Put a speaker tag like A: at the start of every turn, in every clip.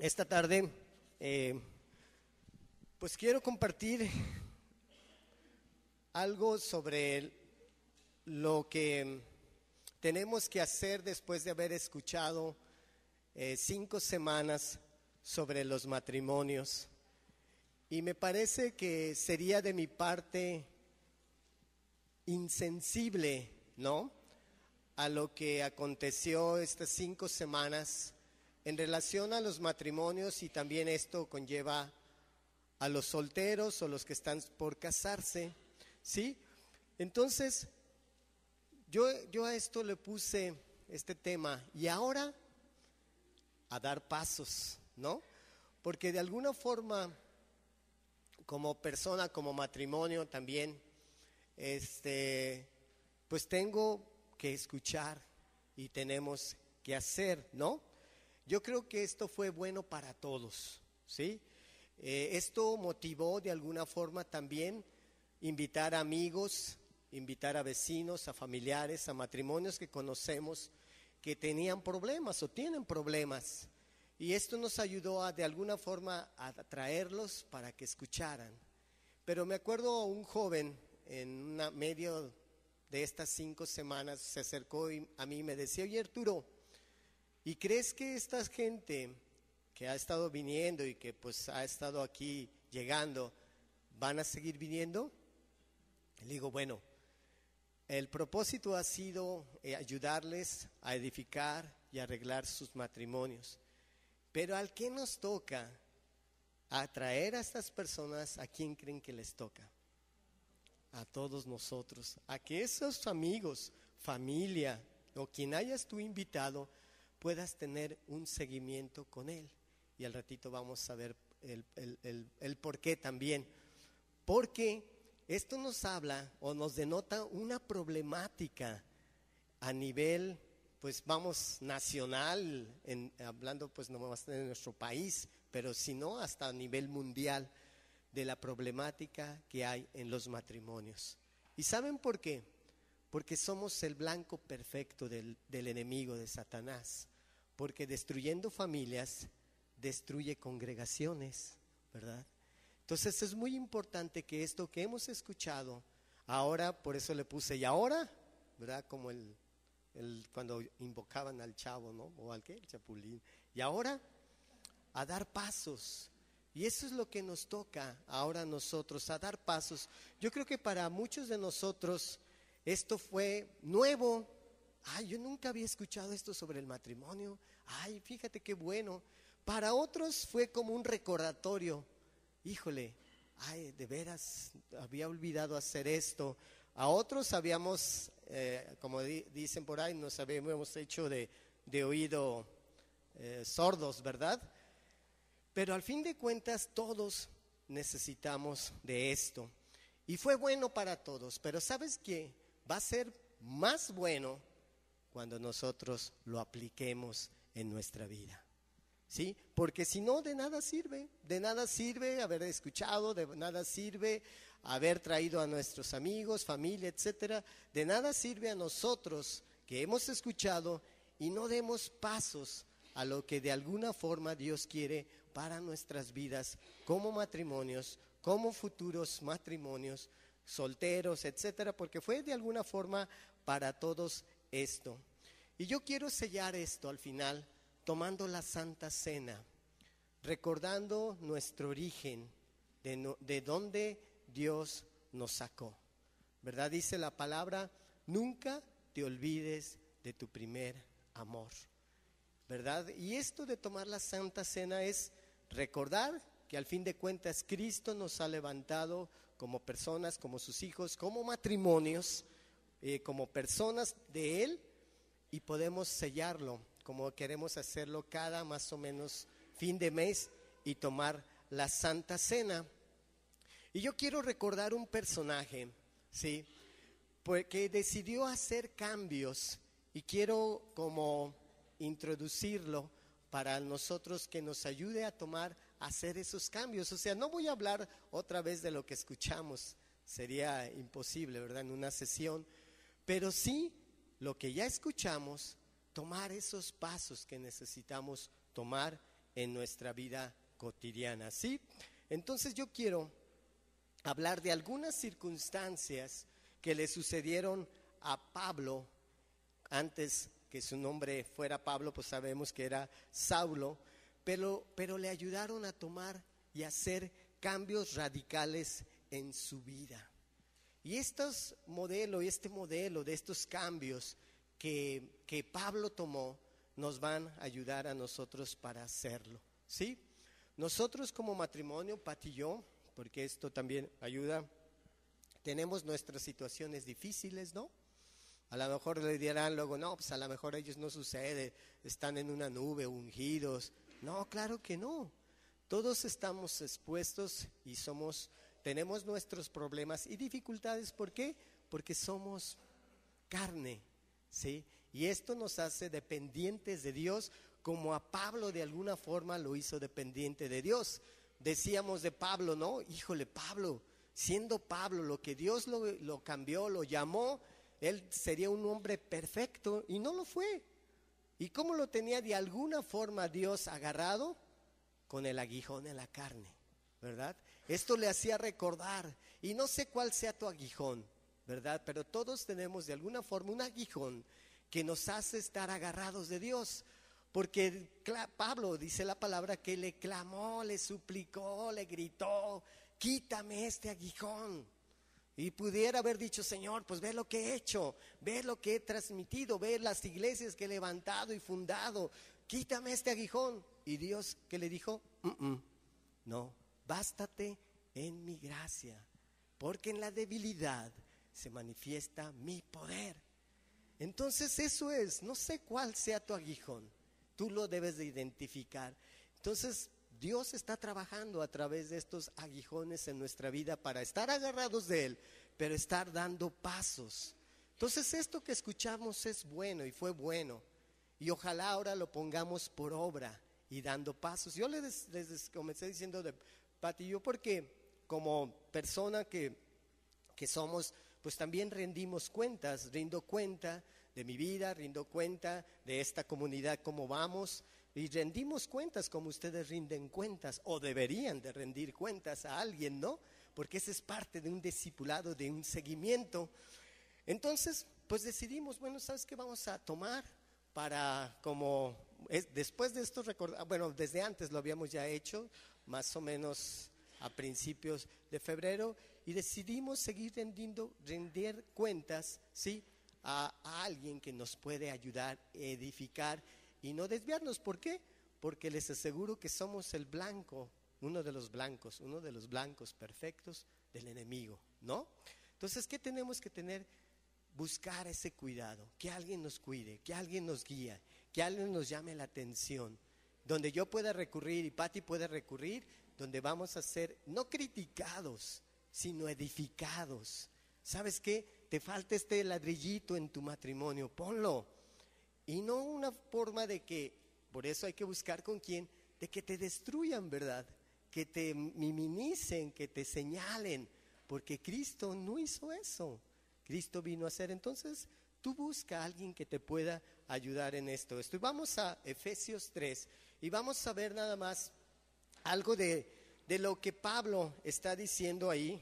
A: Esta tarde, pues quiero compartir algo sobre lo que tenemos que hacer después de haber escuchado 5 semanas sobre los matrimonios. Y me parece que sería de mi parte insensible, ¿no?, a lo que aconteció estas 5 semanas en relación a los matrimonios, y también esto conlleva a los solteros o los que están por casarse, ¿sí? Entonces, yo a esto le puse este tema, y ahora a dar pasos, ¿no? Porque de alguna forma, como persona, como matrimonio también, pues tengo que escuchar y tenemos que hacer, ¿no? Yo creo que esto fue bueno para todos, ¿sí? Esto motivó de alguna forma también invitar a amigos, invitar a vecinos, a familiares, a matrimonios que conocemos que tenían problemas o tienen problemas. Y esto nos ayudó de alguna forma a atraerlos para que escucharan. Pero me acuerdo un joven en medio de estas 5 semanas se acercó a mí y me decía: oye, Arturo, ¿y crees que esta gente que ha estado viniendo y que pues ha estado aquí llegando, van a seguir viniendo? Le digo, bueno, el propósito ha sido ayudarles a edificar y arreglar sus matrimonios. Pero ¿al qué nos toca atraer a estas personas? ¿A quién creen que les toca? A todos nosotros. A que esos amigos, familia o quien hayas tú invitado puedas tener un seguimiento con él. Y al ratito vamos a ver el por qué también. Porque esto nos habla o nos denota una problemática a nivel, pues vamos, nacional, hablando pues no más de nuestro país, pero sino hasta a nivel mundial, de la problemática que hay en los matrimonios. ¿Y saben por qué? Porque somos el blanco perfecto del enemigo, de Satanás. Porque destruyendo familias, destruye congregaciones, ¿verdad? Entonces es muy importante que esto que hemos escuchado, ahora, por eso le puse, y ahora, ¿verdad? Como cuando invocaban al chavo, ¿no? O al ¿qué? El chapulín. Y ahora, a dar pasos. Y eso es lo que nos toca ahora a nosotros, a dar pasos. Yo creo que para muchos de nosotros esto fue nuevo. Ay, yo nunca había escuchado esto sobre el matrimonio. Ay, fíjate qué bueno. Para otros fue como un recordatorio. Híjole, ay, de veras, había olvidado hacer esto. A otros habíamos, como dicen por ahí, nos habíamos hecho de oído sordos, ¿verdad? Pero al fin de cuentas todos necesitamos de esto. Y fue bueno para todos, pero ¿sabes qué? Va a ser más bueno cuando nosotros lo apliquemos en nuestra vida, ¿sí? Porque si no, de nada sirve haber escuchado, de nada sirve haber traído a nuestros amigos, familia, etcétera. De nada sirve a nosotros que hemos escuchado y no demos pasos a lo que de alguna forma Dios quiere para nuestras vidas como matrimonios, como futuros matrimonios, solteros, etcétera, porque fue de alguna forma para todos esto. Y yo quiero sellar esto al final tomando la Santa Cena, recordando nuestro origen, de donde Dios nos sacó, ¿verdad? Dice la palabra: nunca te olvides de tu primer amor, ¿verdad? Y esto de tomar la Santa Cena es recordar que al fin de cuentas Cristo nos ha levantado como personas, como sus hijos, como matrimonios, como personas de Él, y podemos sellarlo como queremos hacerlo cada más o menos fin de mes y tomar la Santa Cena. Y yo quiero recordar un personaje, ¿sí?, porque decidió hacer cambios, y quiero como introducirlo para nosotros, que nos ayude a hacer esos cambios. O sea, no voy a hablar otra vez de lo que escuchamos, sería imposible, ¿verdad?, en una sesión, pero sí lo que ya escuchamos, tomar esos pasos que necesitamos tomar en nuestra vida cotidiana, ¿sí? Entonces yo quiero hablar de algunas circunstancias que le sucedieron a Pablo antes que su nombre fuera Pablo, pues sabemos que era Saulo, pero le ayudaron a tomar y hacer cambios radicales en su vida. Y este modelo de estos cambios que Pablo tomó nos van a ayudar a nosotros para hacerlo, ¿sí? Nosotros como matrimonio, Pati y yo, porque esto también ayuda, tenemos nuestras situaciones difíciles, ¿no? A lo mejor le dirán luego, no, pues a lo mejor a ellos no sucede, están en una nube, ungidos. No, claro que no. Todos estamos expuestos y tenemos nuestros problemas y dificultades. ¿Por qué? Porque somos carne, ¿sí? Y esto nos hace dependientes de Dios, como a Pablo de alguna forma lo hizo dependiente de Dios. Decíamos de Pablo, ¿no? Híjole, Pablo, siendo Pablo, lo que Dios lo cambió, lo llamó, él sería un hombre perfecto y no lo fue. ¿Y cómo lo tenía de alguna forma Dios agarrado? Con el aguijón en la carne, ¿verdad? Esto le hacía recordar, y no sé cuál sea tu aguijón, ¿verdad? Pero todos tenemos de alguna forma un aguijón que nos hace estar agarrados de Dios. Porque Pablo dice la palabra que le clamó, le suplicó, le gritó, quítame este aguijón. Y pudiera haber dicho, Señor, pues ve lo que he hecho, ve lo que he transmitido, ve las iglesias que he levantado y fundado, quítame este aguijón. Y Dios, ¿qué le dijo? No, bástate en mi gracia, porque en la debilidad se manifiesta mi poder. Entonces eso es, no sé cuál sea tu aguijón, tú lo debes de identificar. Entonces Dios está trabajando a través de estos aguijones en nuestra vida para estar agarrados de Él, pero estar dando pasos. Entonces esto que escuchamos es bueno y fue bueno, y ojalá ahora lo pongamos por obra y dando pasos. Yo les comencé diciendo de Pati y yo, porque como persona que somos, pues también rindo cuenta de mi vida, rindo cuenta de esta comunidad, cómo vamos, y rendimos cuentas como ustedes rinden cuentas, o deberían de rendir cuentas a alguien, ¿no? Porque esa es parte de un discipulado, de un seguimiento. Entonces, pues decidimos, bueno, ¿sabes qué vamos a tomar? Para después de esto, bueno, desde antes lo habíamos ya hecho, más o menos a principios de febrero, y decidimos seguir rendir cuentas, ¿sí? A alguien que nos puede ayudar, edificar y no desviarnos. ¿Por qué? Porque les aseguro que somos uno de los blancos perfectos del enemigo, ¿no? Entonces, ¿qué tenemos que tener? Buscar ese cuidado, que alguien nos cuide, que alguien nos guíe, que alguien nos llame la atención, donde yo pueda recurrir y Pati pueda recurrir, donde vamos a ser no criticados, sino edificados. ¿Sabes qué? Te falta este ladrillito en tu matrimonio, ponlo. Y no una forma de que, por eso hay que buscar con quién, de que te destruyan, ¿verdad? Que te minimicen, que te señalen, porque Cristo no hizo eso. Cristo vino a hacer. Entonces tú busca a alguien que te pueda ayudar en esto. Y vamos a Efesios 3 y vamos a ver nada más algo de lo que Pablo está diciendo ahí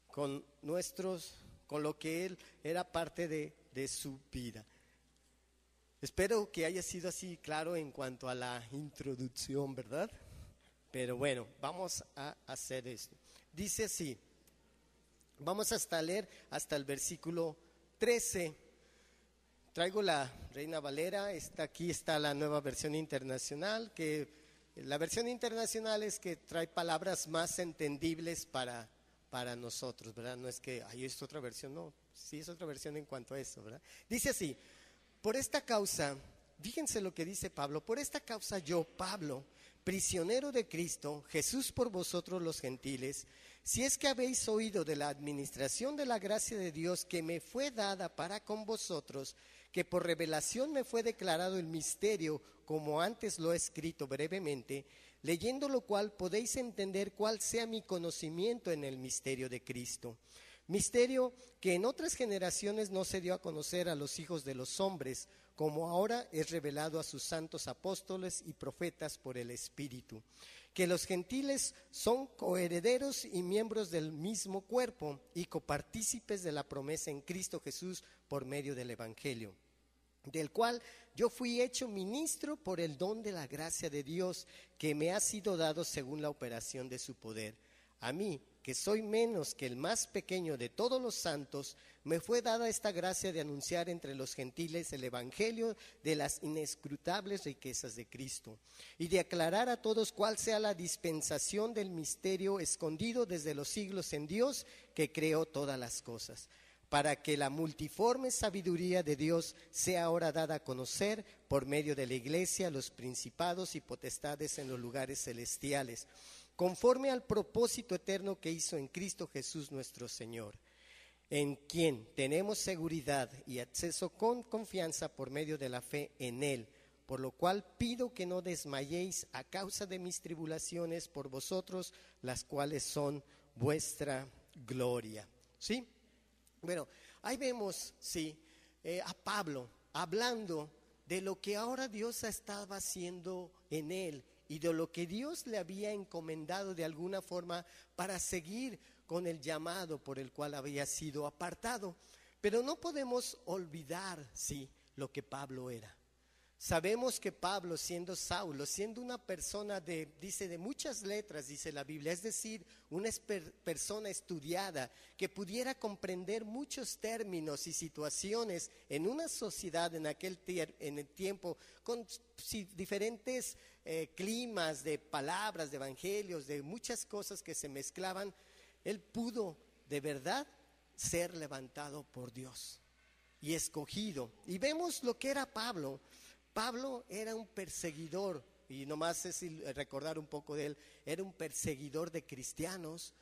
A: con lo que él era parte de su vida. Espero que haya sido así claro en cuanto a la introducción, ¿verdad? Pero bueno, vamos a hacer esto. Dice así. Vamos a leer hasta el versículo 13. Traigo la Reina Valera, aquí está la nueva versión internacional, que la versión internacional es que trae palabras más entendibles para nosotros, ¿verdad? No es que, es otra versión, no, sí es otra versión en cuanto a eso, ¿verdad? Dice así, por esta causa, fíjense lo que dice Pablo, por esta causa yo, Pablo, prisionero de Cristo, Jesús por vosotros los gentiles, si es que habéis oído de la administración de la gracia de Dios que me fue dada para con vosotros, que por revelación me fue declarado el misterio, como antes lo he escrito brevemente, leyendo lo cual podéis entender cuál sea mi conocimiento en el misterio de Cristo. Misterio que en otras generaciones no se dio a conocer a los hijos de los hombres, como ahora es revelado a sus santos apóstoles y profetas por el Espíritu, que los gentiles son coherederos y miembros del mismo cuerpo y copartícipes de la promesa en Cristo Jesús por medio del Evangelio, del cual yo fui hecho ministro por el don de la gracia de Dios que me ha sido dado según la operación de su poder. A mí, que soy menos que el más pequeño de todos los santos, me fue dada esta gracia de anunciar entre los gentiles el evangelio de las inescrutables riquezas de Cristo y de aclarar a todos cuál sea la dispensación del misterio escondido desde los siglos en Dios que creó todas las cosas, para que la multiforme sabiduría de Dios sea ahora dada a conocer por medio de la iglesia a los principados y potestades en los lugares celestiales, conforme al propósito eterno que hizo en Cristo Jesús nuestro Señor, en quien tenemos seguridad y acceso con confianza por medio de la fe en Él, por lo cual pido que no desmayéis a causa de mis tribulaciones por vosotros, las cuales son vuestra gloria. ¿Sí? Bueno, ahí vemos, sí, a Pablo hablando de lo que ahora Dios estaba haciendo en él y de lo que Dios le había encomendado de alguna forma para seguir con el llamado por el cual había sido apartado. Pero no podemos olvidar, sí, lo que Pablo era. Sabemos que Pablo, siendo Saulo, siendo una persona dice de muchas letras, dice la Biblia, es decir, una persona estudiada que pudiera comprender muchos términos y situaciones en una sociedad en el tiempo con diferentes climas de palabras, de evangelios, de muchas cosas que se mezclaban, él pudo de verdad ser levantado por Dios y escogido. Y vemos lo que era Pablo. Pablo era un perseguidor, y nomás es recordar un poco de él, era un perseguidor de cristianos,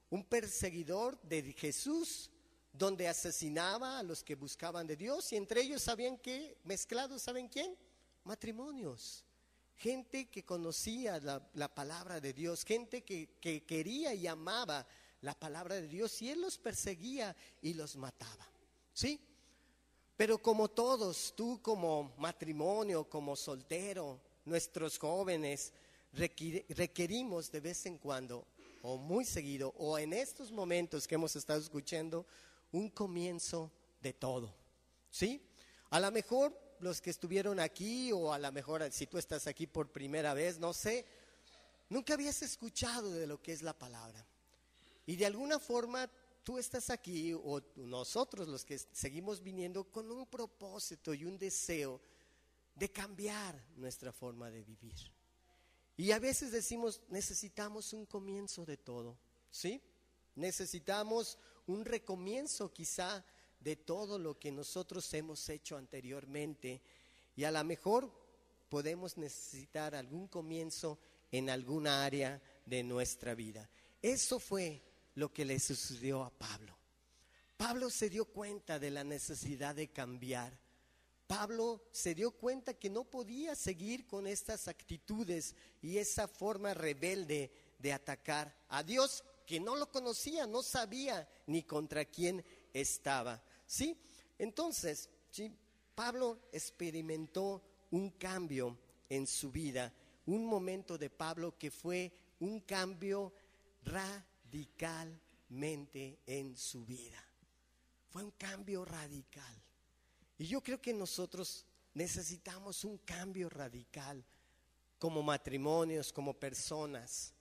A: un perseguidor de Jesús, donde asesinaba a los que buscaban de Dios, y entre ellos, ¿sabían qué? Mezclados, ¿saben quién? Matrimonios, gente que conocía la palabra de Dios, gente que quería y amaba la palabra de Dios, y él los perseguía y los mataba, ¿sí? Pero como todos, tú como matrimonio, como soltero, nuestros jóvenes, requerimos de vez en cuando, o muy seguido, o en estos momentos que hemos estado escuchando, un comienzo de todo, ¿sí? A lo mejor los que estuvieron aquí, o a lo mejor si tú estás aquí por primera vez, no sé, nunca habías escuchado de lo que es la palabra. Y de alguna forma tú estás aquí, o nosotros los que seguimos viniendo, con un propósito y un deseo de cambiar nuestra forma de vivir. Y a veces decimos, necesitamos un comienzo de todo, ¿sí? Necesitamos un recomienzo quizá de todo lo que nosotros hemos hecho anteriormente. Y a lo mejor podemos necesitar algún comienzo en alguna área de nuestra vida. Eso fue lo que le sucedió a Pablo. Pablo se dio cuenta de la necesidad de cambiar. Pablo se dio cuenta que no podía seguir con estas actitudes y esa forma rebelde de atacar a Dios, que no lo conocía, no sabía ni contra quién estaba, ¿sí? Entonces, ¿sí? Pablo experimentó un cambio en su vida, un momento de Pablo que fue un cambio radicalmente en su vida. Fue un cambio radical. Y yo creo que nosotros necesitamos un cambio radical como matrimonios, como personas.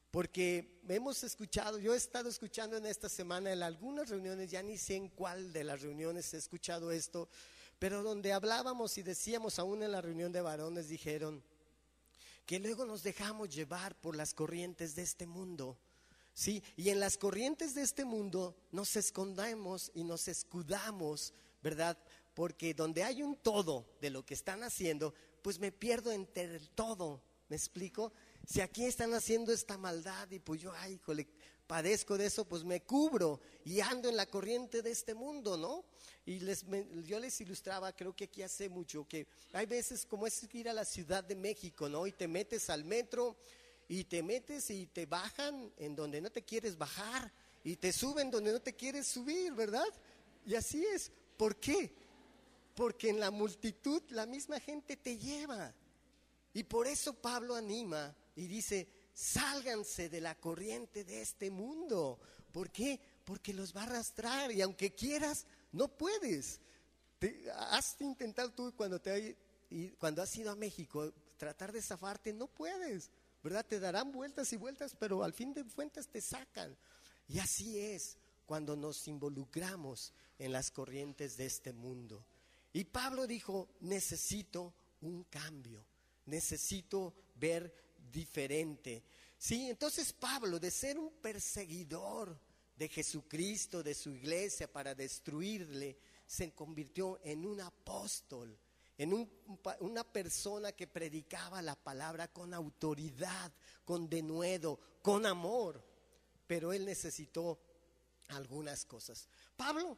A: Porque hemos escuchado, yo he estado escuchando en esta semana en algunas reuniones, ya ni sé en cuál de las reuniones he escuchado esto, pero donde hablábamos y decíamos, aún en la reunión de varones dijeron que luego nos dejamos llevar por las corrientes de este mundo. Sí, y en las corrientes de este mundo nos escondemos y nos escudamos, ¿verdad? Porque donde hay un todo de lo que están haciendo, pues me pierdo entre el todo, ¿me explico? Si aquí están haciendo esta maldad y pues yo, ay, híjole, padezco de eso, pues me cubro y ando en la corriente de este mundo, ¿no? Y yo les ilustraba, creo que aquí hace mucho, que hay veces como es ir a la Ciudad de México, ¿no? Y te metes al metro y te metes y te bajan en donde no te quieres bajar y te suben donde no te quieres subir, ¿verdad? Y así es. ¿Por qué? porque en la multitud la misma gente te lleva. Y por eso Pablo anima y dice, sálganse de la corriente de este mundo. ¿Por qué? Porque los va a arrastrar y aunque quieras, no puedes. Has intentado tú cuando has ido a México tratar de zafarte, no puedes, ¿verdad? Te darán vueltas y vueltas, pero al fin de cuentas te sacan. Y así es cuando nos involucramos en las corrientes de este mundo. Y Pablo dijo, necesito un cambio, necesito ver diferente. Sí, entonces Pablo, de ser un perseguidor de Jesucristo, de su iglesia, para destruirle, se convirtió en un apóstol, en una persona que predicaba la palabra con autoridad, con denuedo, con amor. Pero él necesitó algunas cosas. Pablo,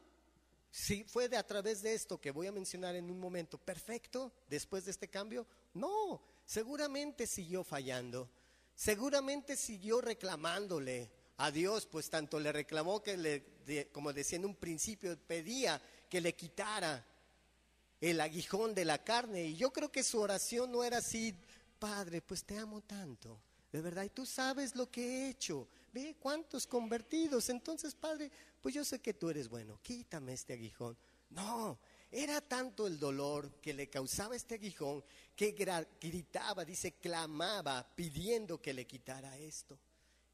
A: si fue a través de esto que voy a mencionar en un momento, perfecto, después de este cambio, no, seguramente siguió fallando, seguramente siguió reclamándole a Dios, pues tanto le reclamó que como decía en un principio, pedía que le quitara el aguijón de la carne. Y yo creo que su oración no era así, Padre, pues te amo tanto, de verdad, y tú sabes lo que he hecho, ve cuántos convertidos, entonces Padre, pues yo sé que tú eres bueno, quítame este aguijón. No, era tanto el dolor que le causaba este aguijón que gritaba, dice, clamaba, pidiendo que le quitara esto.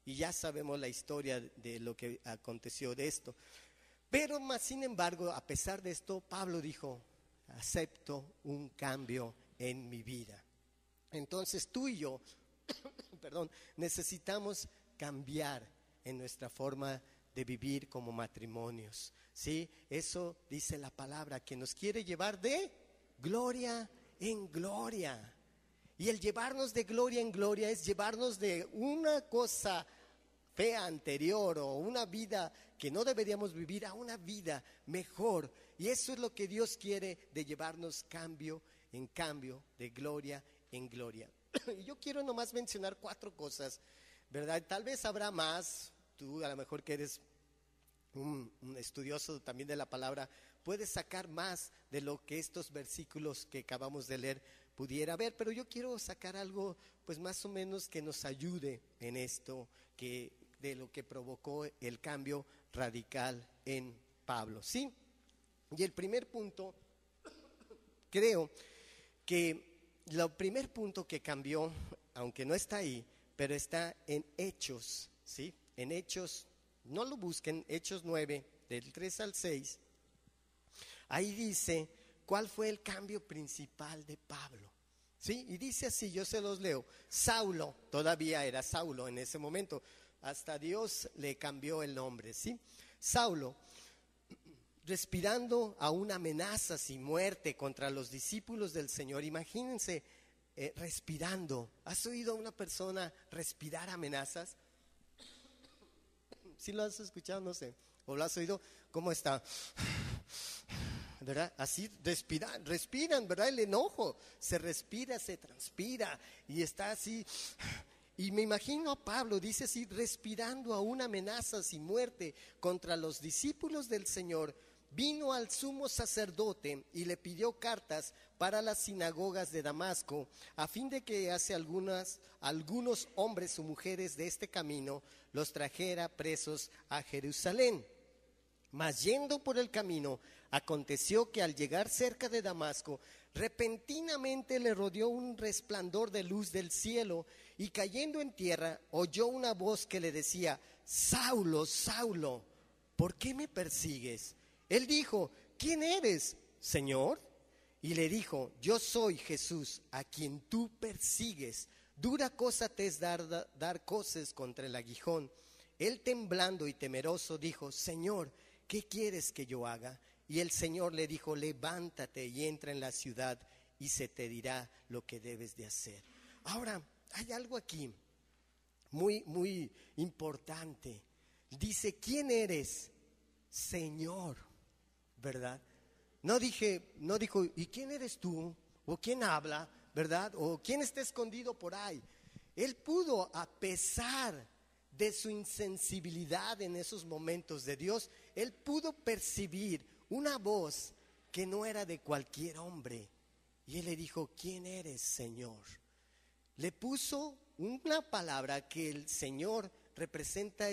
A: Y ya sabemos la historia de lo que aconteció de esto. Pero más sin embargo, a pesar de esto, Pablo dijo, acepto un cambio en mi vida. Entonces tú y yo, necesitamos cambiar en nuestra forma de vivir como matrimonios, ¿sí? Eso dice la palabra, que nos quiere llevar de gloria en gloria. Y el llevarnos de gloria en gloria es llevarnos de una cosa fea anterior o una vida que no deberíamos vivir a una vida mejor. Y eso es lo que Dios quiere, de llevarnos cambio en cambio, de gloria en gloria. Y yo quiero nomás mencionar 4 cosas, ¿verdad? Tal vez habrá más, tú a lo mejor que eres un estudioso también de la palabra, puedes sacar más de lo que estos versículos que acabamos de leer pudiera ver, pero yo quiero sacar algo pues más o menos que nos ayude en esto, que de lo que provocó el cambio radical en Pablo, ¿sí? Y el primer punto, creo que el primer punto que cambió, aunque no está ahí, pero está en Hechos, ¿sí? En Hechos, no lo busquen, Hechos 9, del 3 al 6, ahí dice cuál fue el cambio principal de Pablo, ¿sí? Y dice así, yo se los leo. Saulo, todavía era Saulo en ese momento, hasta Dios le cambió el nombre, ¿sí? Saulo, respirando aún amenazas y muerte contra los discípulos del Señor. Imagínense, respirando. ¿Has oído a una persona respirar amenazas? ¿Sí lo has escuchado? No sé. ¿O lo has oído? ¿Cómo está? ¿Verdad? Así respiran, ¿verdad? El enojo se respira, se transpira y está así. Y me imagino a Pablo, dice así, respirando aún amenazas y muerte contra los discípulos del Señor. Vino al sumo sacerdote y le pidió cartas para las sinagogas de Damasco, a fin de que algunos hombres o mujeres de este camino los trajera presos a Jerusalén. Mas yendo por el camino, aconteció que al llegar cerca de Damasco, repentinamente le rodeó un resplandor de luz del cielo, y cayendo en tierra, oyó una voz que le decía: Saulo, Saulo, ¿por qué me persigues? Él dijo: ¿quién eres, Señor? Y le dijo: yo soy Jesús, a quien tú persigues. Dura cosa te es dar coces contra el aguijón. Él, temblando y temeroso, dijo: Señor, ¿qué quieres que yo haga? Y el Señor le dijo: levántate y entra en la ciudad, y se te dirá lo que debes de hacer. Ahora, hay algo aquí muy, muy importante. Dice: ¿quién eres, Señor? ¿Verdad? No dijo: ¿y quién eres tú? ¿O quién habla? ¿Verdad? ¿O quién está escondido por ahí? Él pudo, a pesar de su insensibilidad en esos momentos de Dios, él pudo percibir una voz que no era de cualquier hombre. Y él le dijo, ¿quién eres, Señor? Le puso una palabra que el Señor representa,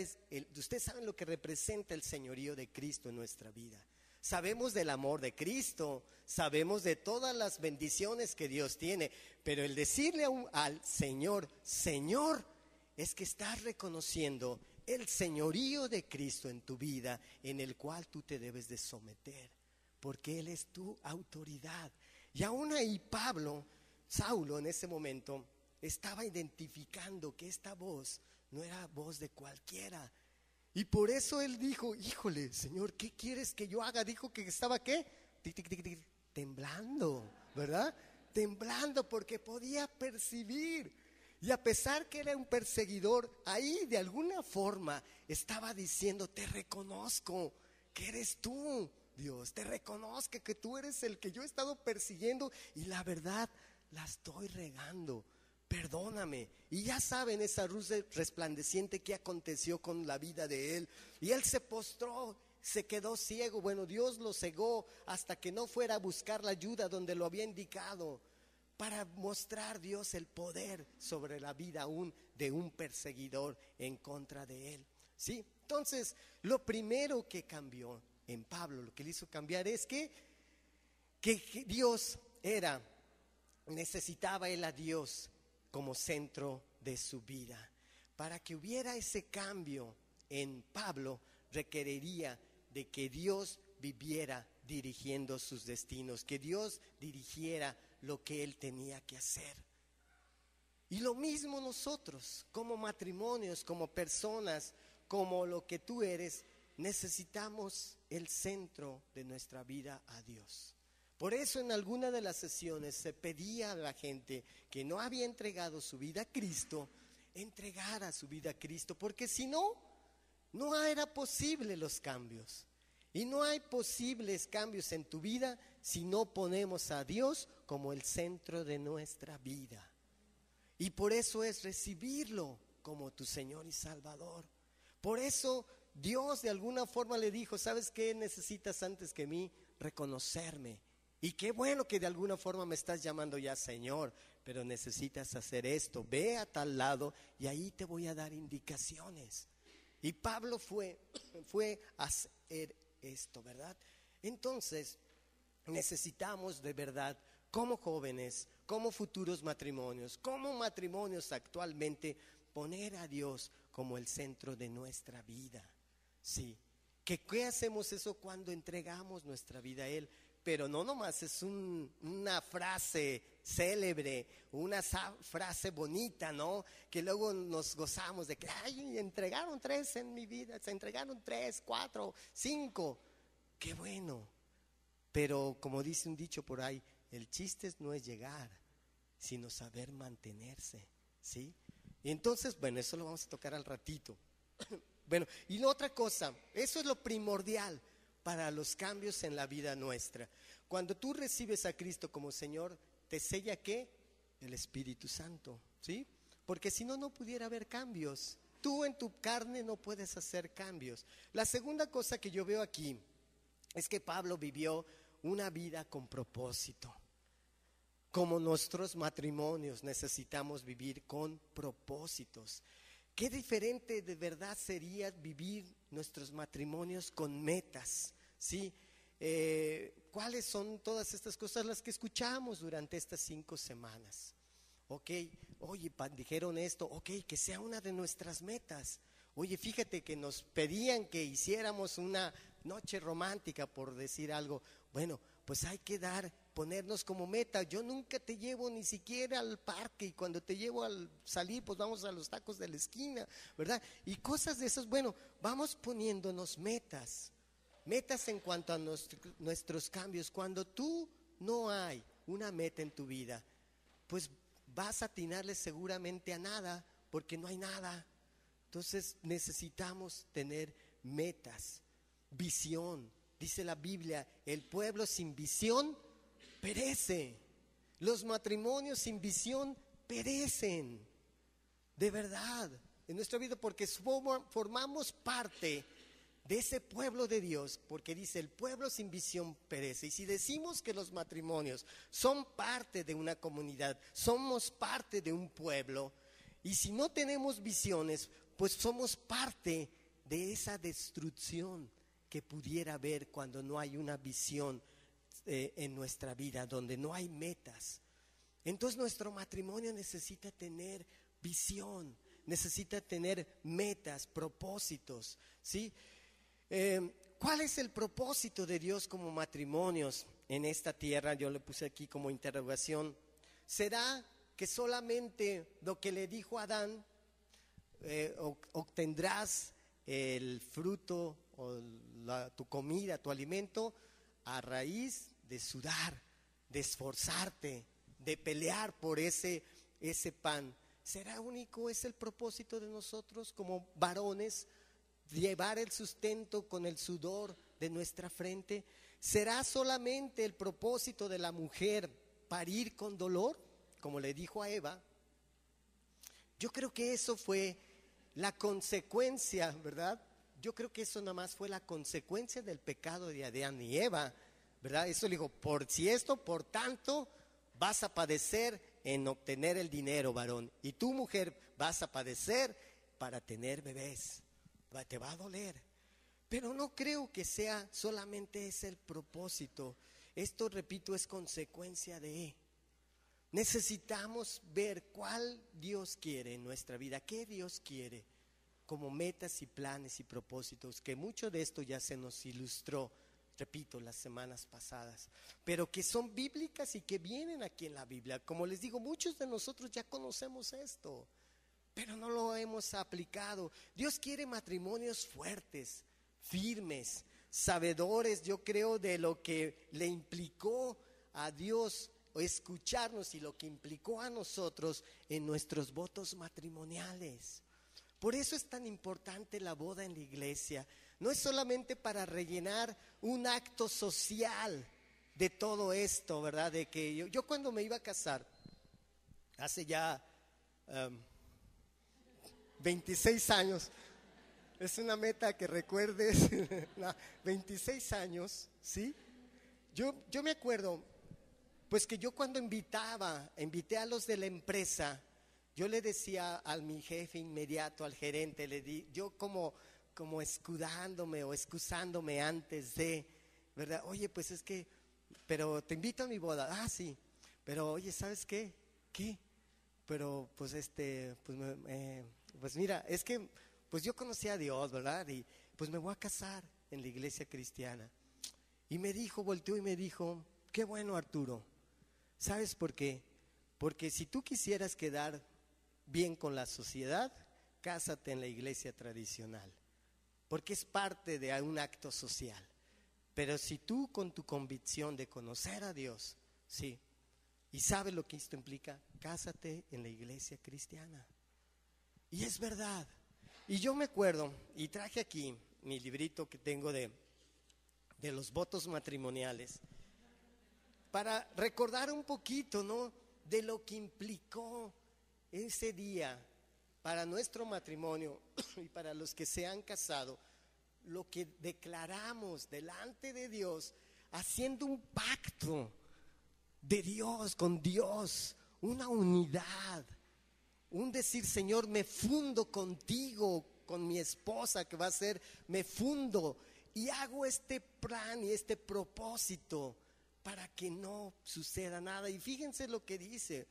A: ustedes saben lo que representa el señorío de Cristo en nuestra vida. Sabemos del amor de Cristo, sabemos de todas las bendiciones que Dios tiene, pero el decirle al Señor, Señor, es que estás reconociendo el señorío de Cristo en tu vida, en el cual tú te debes de someter, porque Él es tu autoridad. Y aún ahí Saulo en ese momento estaba identificando que esta voz no era voz de cualquiera. Y por eso él dijo, híjole, Señor, ¿qué quieres que yo haga? Dijo que estaba, ¿qué? Temblando, ¿verdad? Temblando porque podía percibir. Y a pesar que era un perseguidor, ahí de alguna forma estaba diciendo, te reconozco que eres tú, Dios. Te reconozco que tú eres el que yo he estado persiguiendo y la verdad la estoy regando. Perdóname. Y ya saben esa luz resplandeciente que aconteció con la vida de él. Y él se postró, se quedó ciego. Bueno, Dios lo cegó hasta que no fuera a buscar la ayuda donde lo había indicado, para mostrar Dios el poder sobre la vida aún de un perseguidor en contra de él. ¿Sí? Entonces, lo primero que cambió en Pablo, lo que le hizo cambiar es que Dios necesitaba él a Dios como centro de su vida. Para que hubiera ese cambio en Pablo, requeriría de que Dios viviera dirigiendo sus destinos, que Dios dirigiera lo que él tenía que hacer. Y lo mismo nosotros, como matrimonios, como personas, como lo que tú eres, necesitamos el centro de nuestra vida a Dios. Por eso en alguna de las sesiones se pedía a la gente que no había entregado su vida a Cristo, entregara su vida a Cristo, porque si no, no era posible los cambios. Y no hay posibles cambios en tu vida si no ponemos a Dios como el centro de nuestra vida. Y por eso es recibirlo como tu Señor y Salvador. Por eso Dios de alguna forma le dijo, ¿sabes qué necesitas antes que mí? Reconocerme. Y qué bueno que de alguna forma me estás llamando ya Señor, pero necesitas hacer esto. Ve a tal lado y ahí te voy a dar indicaciones. Y Pablo fue a hacer esto, ¿verdad? Entonces, necesitamos de verdad, como jóvenes, como futuros matrimonios, como matrimonios actualmente, poner a Dios como el centro de nuestra vida. Sí. ¿Qué hacemos eso cuando entregamos nuestra vida a Él? Pero no nomás es una frase célebre, una frase bonita, ¿no? Que luego nos gozamos de que, ay, entregaron 3 en mi vida, se entregaron 3, 4, 5. Qué bueno. Pero como dice un dicho por ahí, el chiste no es llegar, sino saber mantenerse, ¿sí? Y entonces, bueno, eso lo vamos a tocar al ratito. Bueno, y la otra cosa, eso es lo primordial para los cambios en la vida nuestra. Cuando tú recibes a Cristo como Señor, te sella ¿qué? El Espíritu Santo, ¿sí? Porque si no, no pudiera haber cambios. Tú en tu carne no puedes hacer cambios. La segunda cosa que yo veo aquí es que Pablo vivió una vida con propósito. Como nuestros matrimonios necesitamos vivir con propósitos. Qué diferente de verdad sería vivir nuestros matrimonios con metas, ¿sí? ¿Cuáles son todas estas cosas las que escuchamos durante estas 5 semanas? Ok, oye, dijeron esto, ok, que sea una de nuestras metas. Oye, fíjate que nos pedían que hiciéramos una noche romántica, por decir algo. Bueno, pues hay que ponernos como meta. Yo nunca te llevo ni siquiera al parque, y cuando te llevo al salir, pues vamos a los tacos de la esquina, ¿verdad? Y cosas de esas. Bueno, vamos poniéndonos metas en cuanto a nuestros cambios. Cuando tú no hay una meta en tu vida, pues vas a atinarle seguramente a nada, porque no hay nada. Entonces necesitamos tener metas, visión. Dice la Biblia, el pueblo sin visión perece. Los matrimonios sin visión perecen. De verdad, en nuestra vida, porque formamos parte de ese pueblo de Dios, porque dice, el pueblo sin visión perece. Y si decimos que los matrimonios son parte de una comunidad, somos parte de un pueblo, y si no tenemos visiones, pues somos parte de esa destrucción que pudiera haber cuando no hay una visión en nuestra vida, donde no hay metas. Entonces nuestro matrimonio necesita tener visión, necesita tener metas, propósitos, ¿sí? ¿Cuál es el propósito de Dios como matrimonios en esta tierra? Yo le puse aquí como interrogación. ¿Será que solamente lo que le dijo a Adán, obtendrás el fruto o tu comida, tu alimento, a raíz de sudar, de esforzarte, de pelear por ese pan? ¿Será único? ¿Es el propósito de nosotros como varones? Llevar el sustento con el sudor de nuestra frente. ¿Será solamente el propósito de la mujer parir con dolor, como le dijo a Eva? Yo creo que eso fue la consecuencia, ¿verdad? Yo creo que eso nada más fue la consecuencia del pecado de Adán y Eva, ¿verdad? Eso le dijo, por tanto, vas a padecer en obtener el dinero, varón. Y tú, mujer, vas a padecer para tener bebés. Te va a doler. Pero no creo que sea solamente ese el propósito. Esto, repito, es consecuencia de. Necesitamos ver cuál Dios quiere en nuestra vida, qué Dios quiere como metas y planes y propósitos, que mucho de esto ya se nos ilustró, repito, las semanas pasadas, pero que son bíblicas y que vienen aquí en la Biblia. Como les digo, muchos de nosotros ya conocemos esto, pero no lo hemos aplicado. Dios quiere matrimonios fuertes, firmes, sabedores, yo creo, de lo que le implicó a Dios escucharnos y lo que implicó a nosotros en nuestros votos matrimoniales. Por eso es tan importante la boda en la iglesia. No es solamente para rellenar un acto social de todo esto, ¿verdad? De que yo cuando me iba a casar, hace ya 26 años, es una meta que recuerdes, 26 años, ¿sí? Yo me acuerdo, pues que yo cuando invité a los de la empresa, yo le decía a mi jefe inmediato, al gerente, yo como escudándome o excusándome antes de, ¿verdad? Oye, pues es que, pero te invito a mi boda. Ah, sí, pero oye, ¿sabes qué? ¿Qué? Pero pues pues mira, es que pues yo conocí a Dios, ¿verdad? Y pues me voy a casar en la iglesia cristiana. Y me dijo, volteó y me dijo, qué bueno, Arturo. ¿Sabes por qué? Porque si tú quisieras quedar bien con la sociedad, cásate en la iglesia tradicional, porque es parte de un acto social. Pero si tú con tu convicción de conocer a Dios, sí, y sabes lo que esto implica, cásate en la iglesia cristiana. Y es verdad. Y yo me acuerdo, y traje aquí mi librito que tengo de los votos matrimoniales, para recordar un poquito, ¿no?, de lo que implicó ese día para nuestro matrimonio y para los que se han casado, lo que declaramos delante de Dios, haciendo un pacto de Dios, con Dios, una unidad, un decir, Señor, me fundo contigo, con mi esposa que va a ser, me fundo y hago este plan y este propósito para que no suceda nada. Y fíjense lo que dice,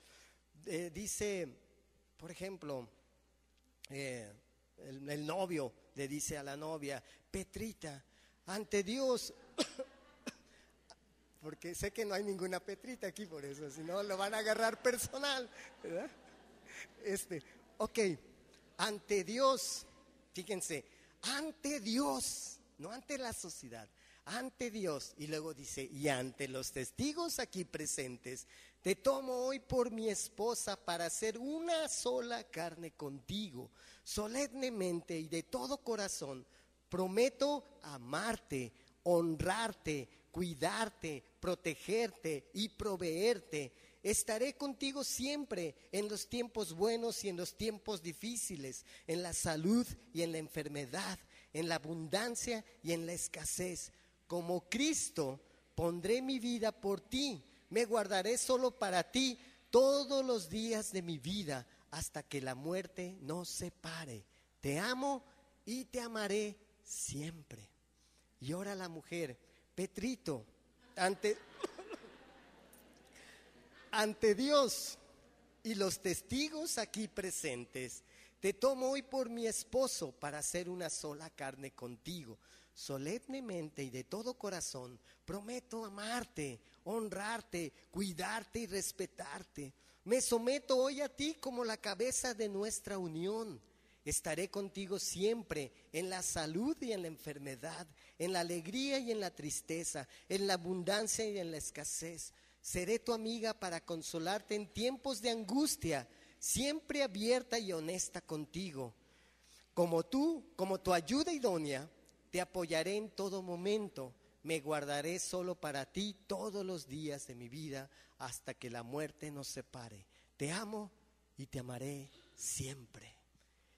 A: por ejemplo, el novio le dice a la novia, Petrita, ante Dios, porque sé que no hay ninguna Petrita aquí, por eso, si no lo van a agarrar personal, ¿verdad? Ok, ante Dios, fíjense, ante Dios, no ante la sociedad, ante Dios. Y luego dice, y ante los testigos aquí presentes, te tomo hoy por mi esposa para hacer una sola carne contigo. Solemnemente y de todo corazón prometo amarte, honrarte, cuidarte, protegerte y proveerte Estaré contigo siempre, en los tiempos buenos y en los tiempos difíciles, en la salud y en la enfermedad, en la abundancia y en la escasez. Como Cristo, pondré mi vida por ti, me guardaré solo para ti todos los días de mi vida, hasta que la muerte nos separe. Te amo y te amaré siempre. Y ahora la mujer, Petrito, ante Dios y los testigos aquí presentes, te tomo hoy por mi esposo para hacer una sola carne contigo. Solemnemente y de todo corazón prometo amarte, honrarte, cuidarte y respetarte. Me someto hoy a ti como la cabeza de nuestra unión. Estaré contigo siempre, en la salud y en la enfermedad, en la alegría y en la tristeza, en la abundancia y en la escasez. Seré tu amiga para consolarte en tiempos de angustia, siempre abierta y honesta contigo. Como tu ayuda idónea, te apoyaré en todo momento. Me guardaré solo para ti todos los días de mi vida, hasta que la muerte nos separe. Te amo y te amaré siempre.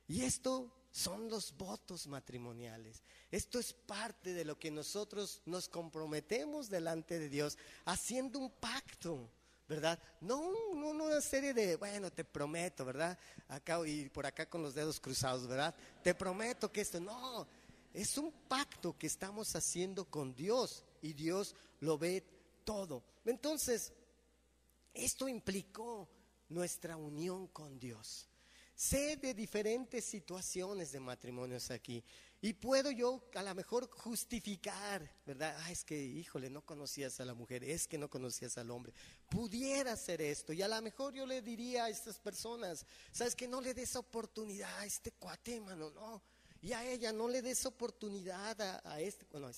A: Y esto son los votos matrimoniales. Esto es parte de lo que nosotros nos comprometemos delante de Dios, haciendo un pacto, ¿verdad? No una serie de, bueno, te prometo, ¿verdad? Acá y por acá con los dedos cruzados, ¿verdad? Te prometo que esto, no, es un pacto que estamos haciendo con Dios y Dios lo ve todo. Entonces, esto implicó nuestra unión con Dios. Sé de diferentes situaciones de matrimonios aquí y puedo yo a lo mejor justificar, ¿verdad? Es que, híjole, no conocías a la mujer, es que no conocías al hombre. Pudiera ser esto y a lo mejor yo le diría a estas personas, ¿sabes qué? No le des oportunidad a este cuate, mano, no. Y a ella no le des oportunidad a este, bueno,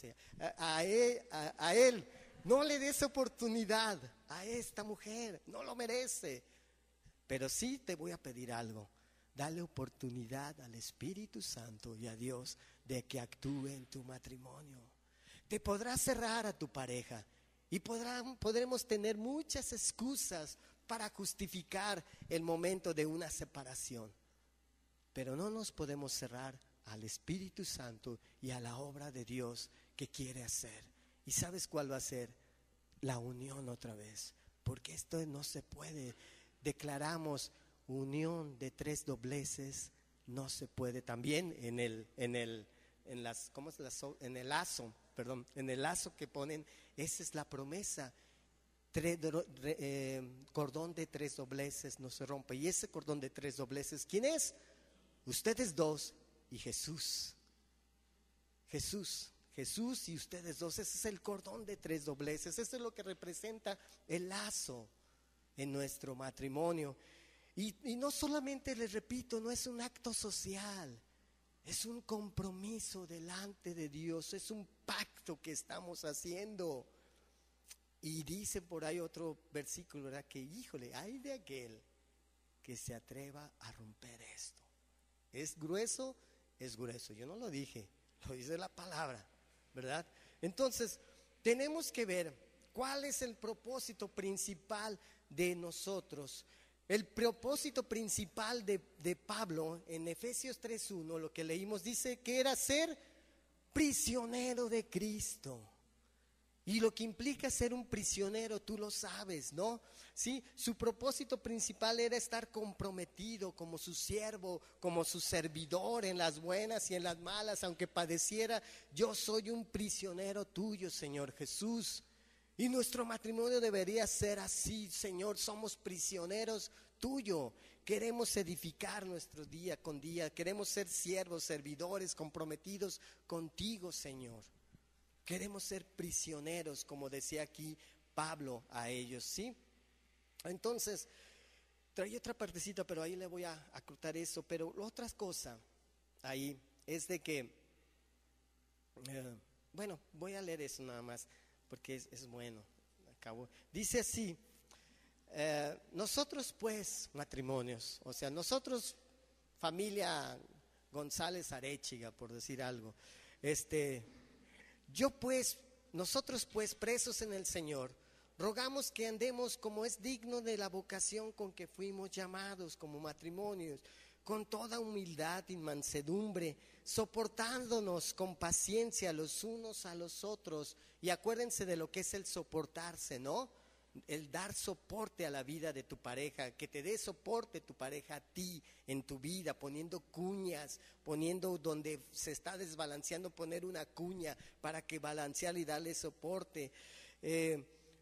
A: a él, no le des oportunidad a esta mujer, no lo merece. Pero sí te voy a pedir algo. Dale oportunidad al Espíritu Santo y a Dios de que actúe en tu matrimonio. Te podrás cerrar a tu pareja y podremos tener muchas excusas para justificar el momento de una separación. Pero no nos podemos cerrar al Espíritu Santo y a la obra de Dios que quiere hacer. ¿Y sabes cuál va a ser? La unión otra vez. Porque esto no se puede. Declaramos unión de tres dobleces, no se puede. También en el lazo que ponen, esa es la promesa. Cordón de tres dobleces no se rompe. Y ese cordón de tres dobleces, ¿quién es? Ustedes dos y Jesús. Jesús y ustedes dos. Ese es el cordón de tres dobleces. Eso es lo que representa el lazo en nuestro matrimonio. Y no solamente, les repito, no es un acto social, es un compromiso delante de Dios, es un pacto que estamos haciendo. Y dice por ahí otro versículo, ¿verdad? Que híjole, hay de aquel que se atreva a romper esto. Es grueso, yo no lo dije, lo dice la palabra, ¿verdad? Entonces, tenemos que ver cuál es el propósito principal de nosotros. El propósito principal de Pablo en Efesios 3:1, lo que leímos, dice que era ser prisionero de Cristo. Y lo que implica ser un prisionero, tú lo sabes, ¿no? Sí, su propósito principal era estar comprometido como su siervo, como su servidor en las buenas y en las malas, aunque padeciera. Yo soy un prisionero tuyo, Señor Jesús. Y nuestro matrimonio debería ser así, Señor, somos prisioneros tuyo. Queremos edificar nuestro día con día, queremos ser siervos, servidores, comprometidos contigo, Señor. Queremos ser prisioneros, como decía aquí Pablo a ellos, ¿sí? Entonces, traí otra partecita, pero ahí le voy a acortar eso. Pero la otra cosa ahí es de que, bueno, voy a leer eso nada más, porque es bueno. Acabo. Dice así, nosotros pues, matrimonios, o sea, nosotros, familia González Arechiga, por decir algo, nosotros pues, presos en el Señor, Rogamos que andemos como es digno de la vocación con que fuimos llamados como matrimonios, con toda humildad y mansedumbre, soportándonos con paciencia los unos a los otros. Y acuérdense de lo que es el soportarse, ¿no? El dar soporte a la vida de tu pareja, que te dé soporte tu pareja a ti en tu vida, poniendo cuñas, poniendo donde se está desbalanceando, poner una cuña para que balancear y darle soporte.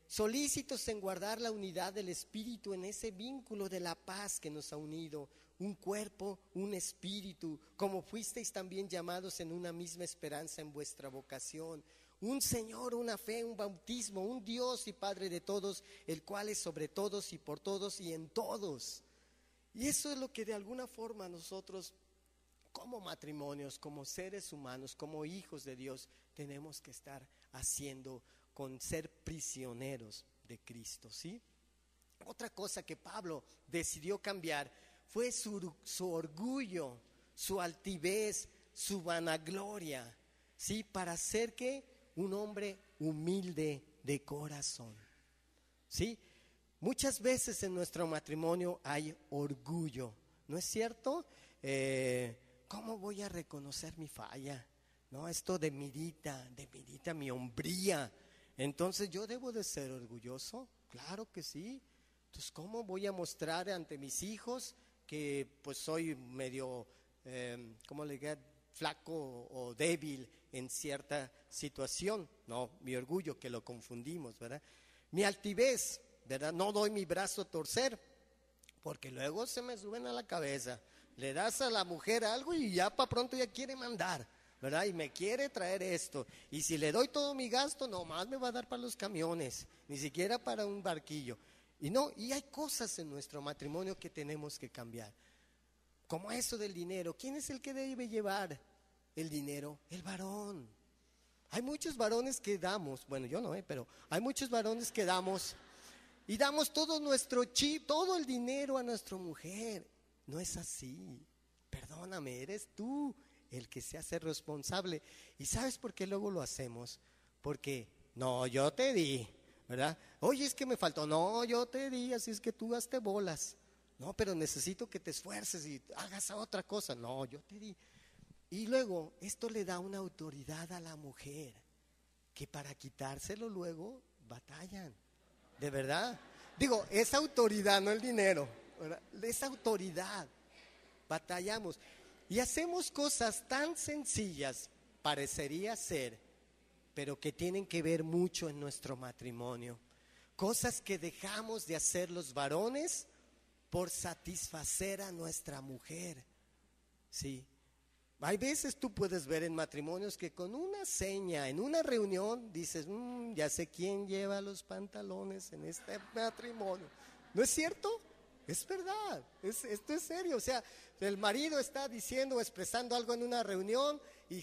A: Solícitos en guardar la unidad del espíritu en ese vínculo de la paz que nos ha unido, un cuerpo, un espíritu, como fuisteis también llamados en una misma esperanza en vuestra vocación. Un Señor, una fe, un bautismo, un Dios y Padre de todos, el cual es sobre todos y por todos y en todos. Y eso es lo que de alguna forma nosotros, como matrimonios, como seres humanos, como hijos de Dios, tenemos que estar haciendo con ser prisioneros de Cristo, ¿sí? Otra cosa que Pablo decidió cambiar fue su orgullo, su altivez, su vanagloria, ¿sí? Para ser que un hombre humilde de corazón, ¿sí? Muchas veces en nuestro matrimonio hay orgullo, ¿no es cierto? ¿Cómo voy a reconocer mi falla? No, esto demerita mi hombría. Entonces yo debo de ser orgulloso, claro que sí. Entonces, ¿cómo voy a mostrar ante mis hijos que pues soy medio, ¿cómo le digo? Flaco o débil en cierta situación? No, mi orgullo, que lo confundimos, ¿verdad? Mi altivez, ¿verdad? No doy mi brazo a torcer, porque luego se me suben a la cabeza. Le das a la mujer algo y ya para pronto ya quiere mandar, ¿verdad? Y me quiere traer esto. Y si le doy todo mi gasto, nomás me va a dar para los camiones, ni siquiera para un barquillo. Y no, y hay cosas en nuestro matrimonio que tenemos que cambiar. Como eso del dinero. ¿Quién es el que debe llevar el dinero? El varón. Hay muchos varones que damos, bueno, yo no, pero hay muchos varones que damos y damos todo nuestro chip, todo el dinero a nuestra mujer. No es así. Perdóname, eres tú el que se hace responsable. ¿Y sabes por qué luego lo hacemos? Porque, no, yo te di, ¿verdad? Oye, es que me faltó. No, yo te di, así es que tú hazte bolas. No, pero necesito que te esfuerces y hagas otra cosa. No, yo te di. Y luego esto le da una autoridad a la mujer, que para quitárselo luego batallan. De verdad. Digo, es autoridad, no el dinero, ¿verdad? Es autoridad. Batallamos. Y hacemos cosas tan sencillas, parecería ser, pero que tienen que ver mucho en nuestro matrimonio. Cosas que dejamos de hacer los varones por satisfacer a nuestra mujer. Sí. Hay veces tú puedes ver en matrimonios que con una seña, en una reunión, dices, ya sé quién lleva los pantalones en este matrimonio. ¿No es cierto? Es verdad, esto es serio. O sea, el marido está diciendo o expresando algo en una reunión y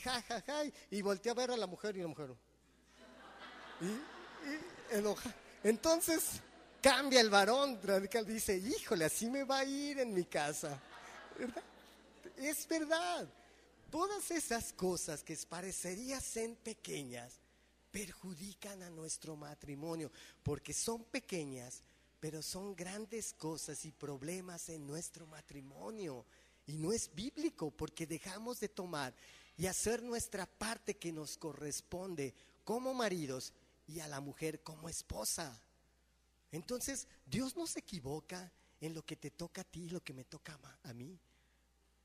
A: y voltea a ver a la mujer y la mujer y enoja. Entonces cambia el varón radical, dice, híjole, así me va a ir en mi casa, ¿verdad? Es verdad. Todas esas cosas que parecerían ser pequeñas perjudican a nuestro matrimonio, porque son pequeñas, pero son grandes cosas y problemas en nuestro matrimonio. Y no es bíblico, porque dejamos de tomar y hacer nuestra parte que nos corresponde como maridos y a la mujer como esposa. Entonces, Dios no se equivoca en lo que te toca a ti y lo que me toca a mí.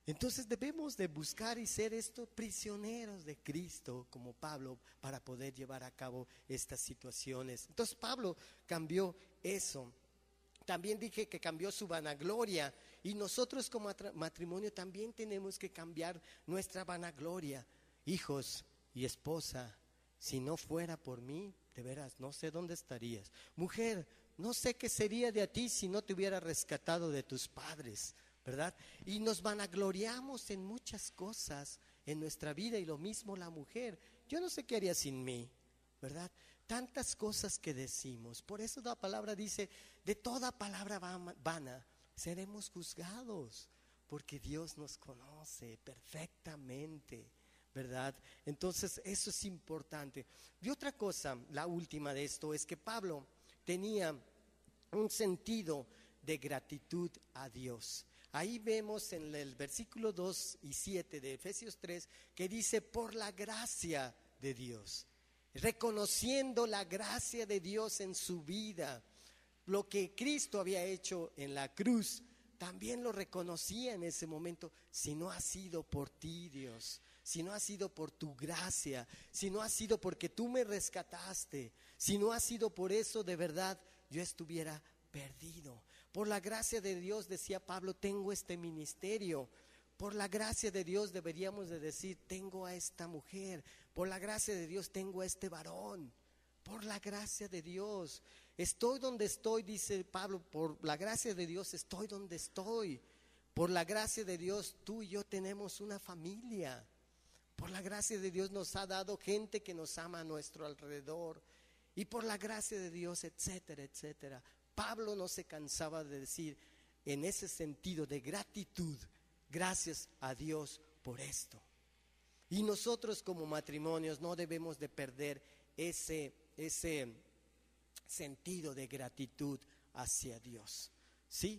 A: Entonces debemos de buscar y ser prisioneros de Cristo como Pablo para poder llevar a cabo estas situaciones. Entonces Pablo cambió eso. También dije que cambió su vanagloria, y nosotros como matrimonio también tenemos que cambiar nuestra vanagloria. Hijos y esposa, si no fuera por mí, de veras, no sé dónde estarías. Mujer, no sé qué sería de ti si no te hubiera rescatado de tus padres, ¿verdad? Y nos vanagloriamos en muchas cosas en nuestra vida, y lo mismo la mujer. Yo no sé qué haría sin mí, ¿verdad? Tantas cosas que decimos. Por eso la palabra dice, de toda palabra vana seremos juzgados, porque Dios nos conoce perfectamente, ¿verdad? Entonces eso es importante. Y otra cosa, la última de esto, es que Pablo tenía un sentido de gratitud a Dios. Ahí vemos en el versículo 2 y 7 de Efesios 3 que dice: por la gracia de Dios, reconociendo la gracia de Dios en su vida, lo que Cristo había hecho en la cruz, también lo reconocía en ese momento. Si no ha sido por ti, Dios, si no ha sido por tu gracia, si no ha sido porque tú me rescataste, si no ha sido por eso, de verdad yo estuviera perdido. Por la gracia de Dios, decía Pablo, tengo este ministerio. Por la gracia de Dios deberíamos de decir: tengo a esta mujer. Por la gracia de Dios tengo a este varón. Por la gracia de Dios estoy donde estoy, dice Pablo. Por la gracia de Dios estoy donde estoy. Por la gracia de Dios tú y yo tenemos una familia. Por la gracia de Dios nos ha dado gente que nos ama a nuestro alrededor. Y por la gracia de Dios, etcétera, etcétera. Pablo no se cansaba de decir en ese sentido de gratitud: gracias a Dios por esto. Y nosotros como matrimonios no debemos de perder ese sentido de gratitud hacia Dios, ¿sí?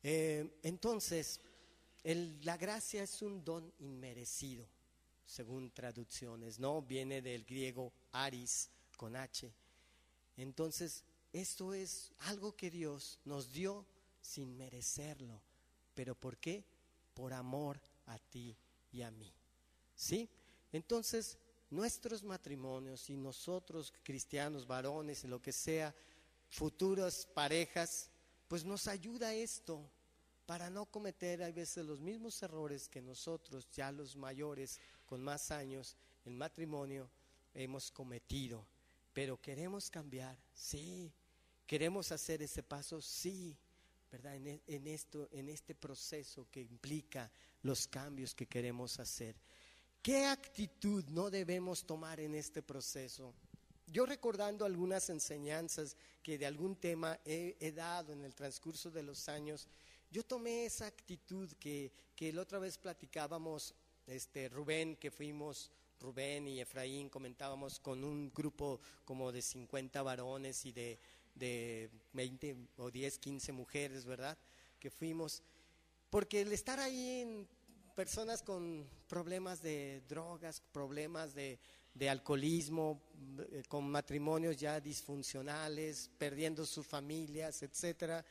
A: Entonces, la gracia es un don inmerecido, según traducciones, ¿no? Viene del griego aris, con H. Entonces, esto es algo que Dios nos dio sin merecerlo. ¿Pero por qué? Por amor a ti y a mí, ¿sí? Entonces, nuestros matrimonios y nosotros cristianos, varones, lo que sea, futuras parejas, pues nos ayuda esto para no cometer a veces los mismos errores que nosotros, ya los mayores con más años en matrimonio, hemos cometido. Pero queremos cambiar, sí. Queremos hacer ese paso, sí, ¿verdad? En este proceso que implica los cambios que queremos hacer. ¿Qué actitud no debemos tomar en este proceso? Yo, recordando algunas enseñanzas que de algún tema he dado en el transcurso de los años, yo tomé esa actitud que la otra vez platicábamos, Rubén y Efraín, comentábamos con un grupo como de 50 varones y de 20 o 10, 15 mujeres, ¿verdad? Que fuimos, porque el estar ahí en personas con problemas de drogas, problemas de alcoholismo, con matrimonios ya disfuncionales, perdiendo sus familias, etcétera,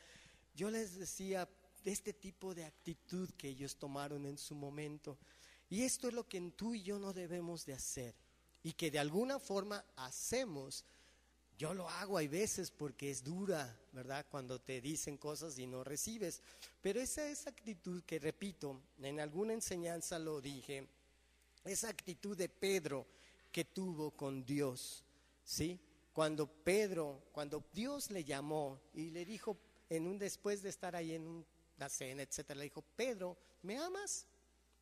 A: yo les decía de este tipo de actitud que ellos tomaron en su momento. Y esto es lo que tú y yo no debemos de hacer, y que de alguna forma hacemos. Yo lo hago hay veces porque es dura, ¿verdad? Cuando te dicen cosas y no recibes. Pero esa actitud que, repito, en alguna enseñanza lo dije, esa actitud de Pedro que tuvo con Dios, ¿sí? Cuando Dios le llamó y le dijo, después de estar ahí en una cena, etcétera, le dijo: Pedro, ¿me amas?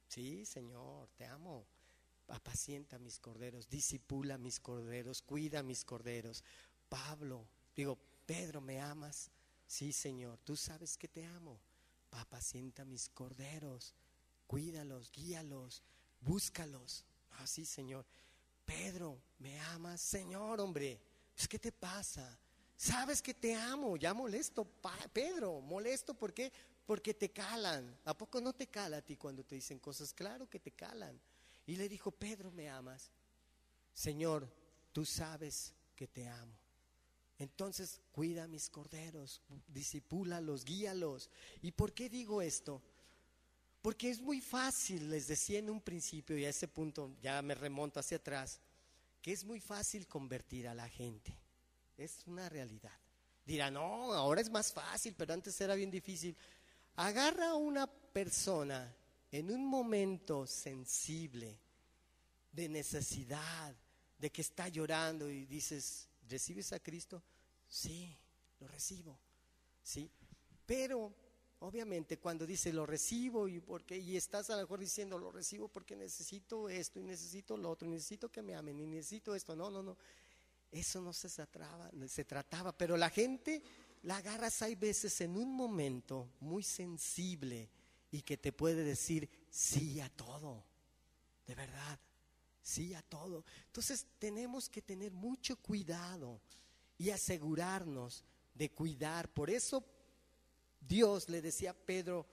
A: Sí, Señor, te amo. Apacienta mis corderos, disipula mis corderos, cuida mis corderos. Pedro, ¿me amas? Sí, Señor, tú sabes que te amo. Apacienta mis corderos, cuídalos, guíalos, búscalos. Ah, sí, Señor. Pedro, ¿me amas? Señor, hombre, pues, ¿qué te pasa? Sabes que te amo. Ya molesto, Pedro, molesto, ¿por qué? Porque te calan. ¿A poco no te cala a ti cuando te dicen cosas? Claro que te calan. Y le dijo: Pedro, ¿me amas? Señor, tú sabes que te amo. Entonces cuida mis corderos, disipúlalos, guíalos. ¿Y por qué digo esto? Porque es muy fácil, les decía en un principio, y a ese punto ya me remonto hacia atrás, que es muy fácil convertir a la gente. Es una realidad. Dirán: no, ahora es más fácil, pero antes era bien difícil. Agarra a una persona en un momento sensible, de necesidad, de que está llorando, y dices: ¿recibes a Cristo? Sí, lo recibo, sí. Pero obviamente cuando dice lo recibo y estás a lo mejor diciendo lo recibo porque necesito esto y necesito lo otro, y necesito que me amen y necesito esto, no, eso no se trataba, pero la gente la agarras hay veces en un momento muy sensible y que te puede decir sí a todo, de verdad, sí a todo. Entonces tenemos que tener mucho cuidado y asegurarnos de cuidar. Por eso Dios le decía a Pedro: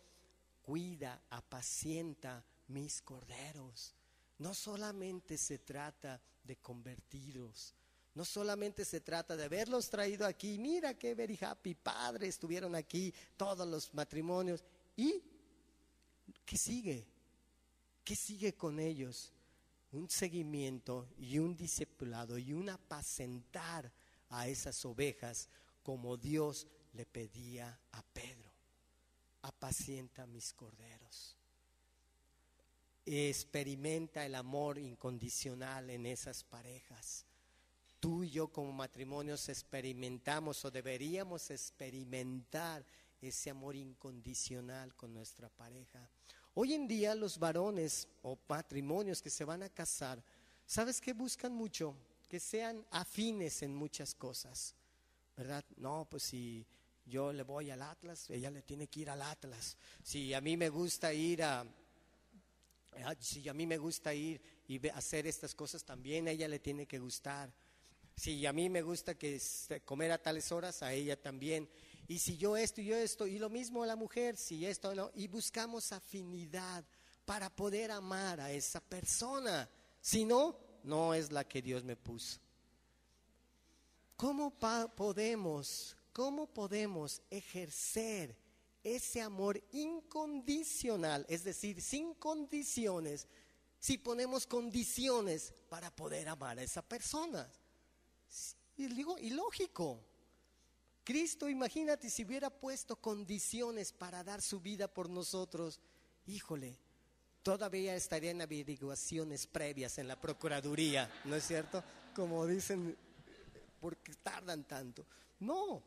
A: cuida, apacienta mis corderos. No solamente se trata de convertidos, no solamente se trata de haberlos traído aquí. Mira qué very happy, padre, estuvieron aquí todos los matrimonios. ¿Y qué sigue? ¿Qué sigue con ellos? Un seguimiento y un discipulado y un apacentar a esas ovejas, como Dios le pedía a Pedro: apacienta mis corderos. Experimenta el amor incondicional en esas parejas. Tú y yo como matrimonios experimentamos, o deberíamos experimentar, ese amor incondicional con nuestra pareja. Hoy en día los varones o matrimonios que se van a casar, ¿sabes qué buscan mucho? Que sean afines en muchas cosas, ¿verdad? No, pues si yo le voy al Atlas, ella le tiene que ir al Atlas. Si a mí me gusta ir y hacer estas cosas, también a ella le tiene que gustar. Si a mí me gusta comer a tales horas, a ella también. Y si yo esto, y lo mismo a la mujer, si esto no, y buscamos afinidad para poder amar a esa persona. Si no, no es la que Dios me puso. ¿Cómo podemos ejercer ese amor incondicional, es decir, sin condiciones, si ponemos condiciones para poder amar a esa persona? Y digo, ilógico. Cristo, imagínate si hubiera puesto condiciones para dar su vida por nosotros, híjole, todavía estaría en averiguaciones previas en la Procuraduría, ¿no es cierto? Como dicen, porque tardan tanto. No,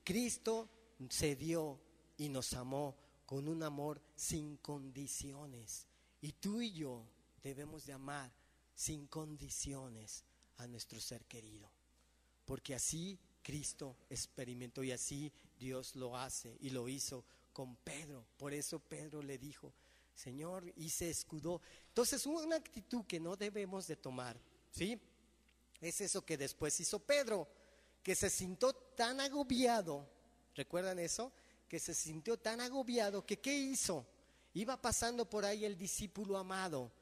A: Cristo se dio y nos amó con un amor sin condiciones. Y tú y yo debemos de amar sin condiciones a nuestro ser querido, porque así Cristo experimentó y así Dios lo hace y lo hizo con Pedro. Por eso Pedro le dijo: Señor, y se escudó. Entonces, una actitud que no debemos de tomar, ¿sí? Es eso que después hizo Pedro, que se sintió tan agobiado. ¿Recuerdan eso? Que se sintió tan agobiado que ¿qué hizo? Iba pasando por ahí el discípulo amado,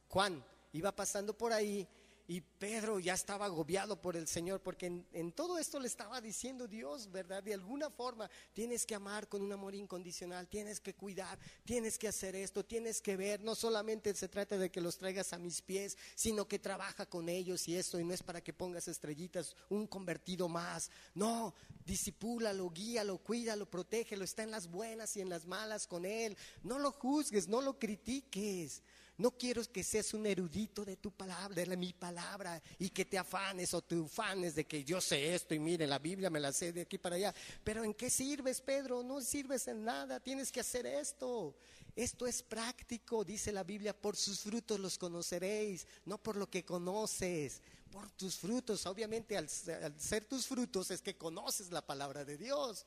A: Juan, iba pasando por ahí. Y Pedro ya estaba agobiado por el Señor, porque en todo esto le estaba diciendo Dios, ¿verdad? De alguna forma, tienes que amar con un amor incondicional, tienes que cuidar, tienes que hacer esto, tienes que ver. No solamente se trata de que los traigas a mis pies, sino que trabaja con ellos y esto, y no es para que pongas estrellitas, un convertido más. No, discipúlalo, guíalo, cuídalo, protégelo, está en las buenas y en las malas con él. No lo juzgues, no lo critiques. No quiero que seas un erudito de tu palabra, de mi palabra, y que te afanes o te ufanes de que yo sé esto y mire, la Biblia me la sé de aquí para allá. Pero ¿en qué sirves, Pedro? No sirves en nada, tienes que hacer esto. Esto es práctico, dice la Biblia: por sus frutos los conoceréis, no por lo que conoces, por tus frutos. Obviamente al ser tus frutos es que conoces la palabra de Dios.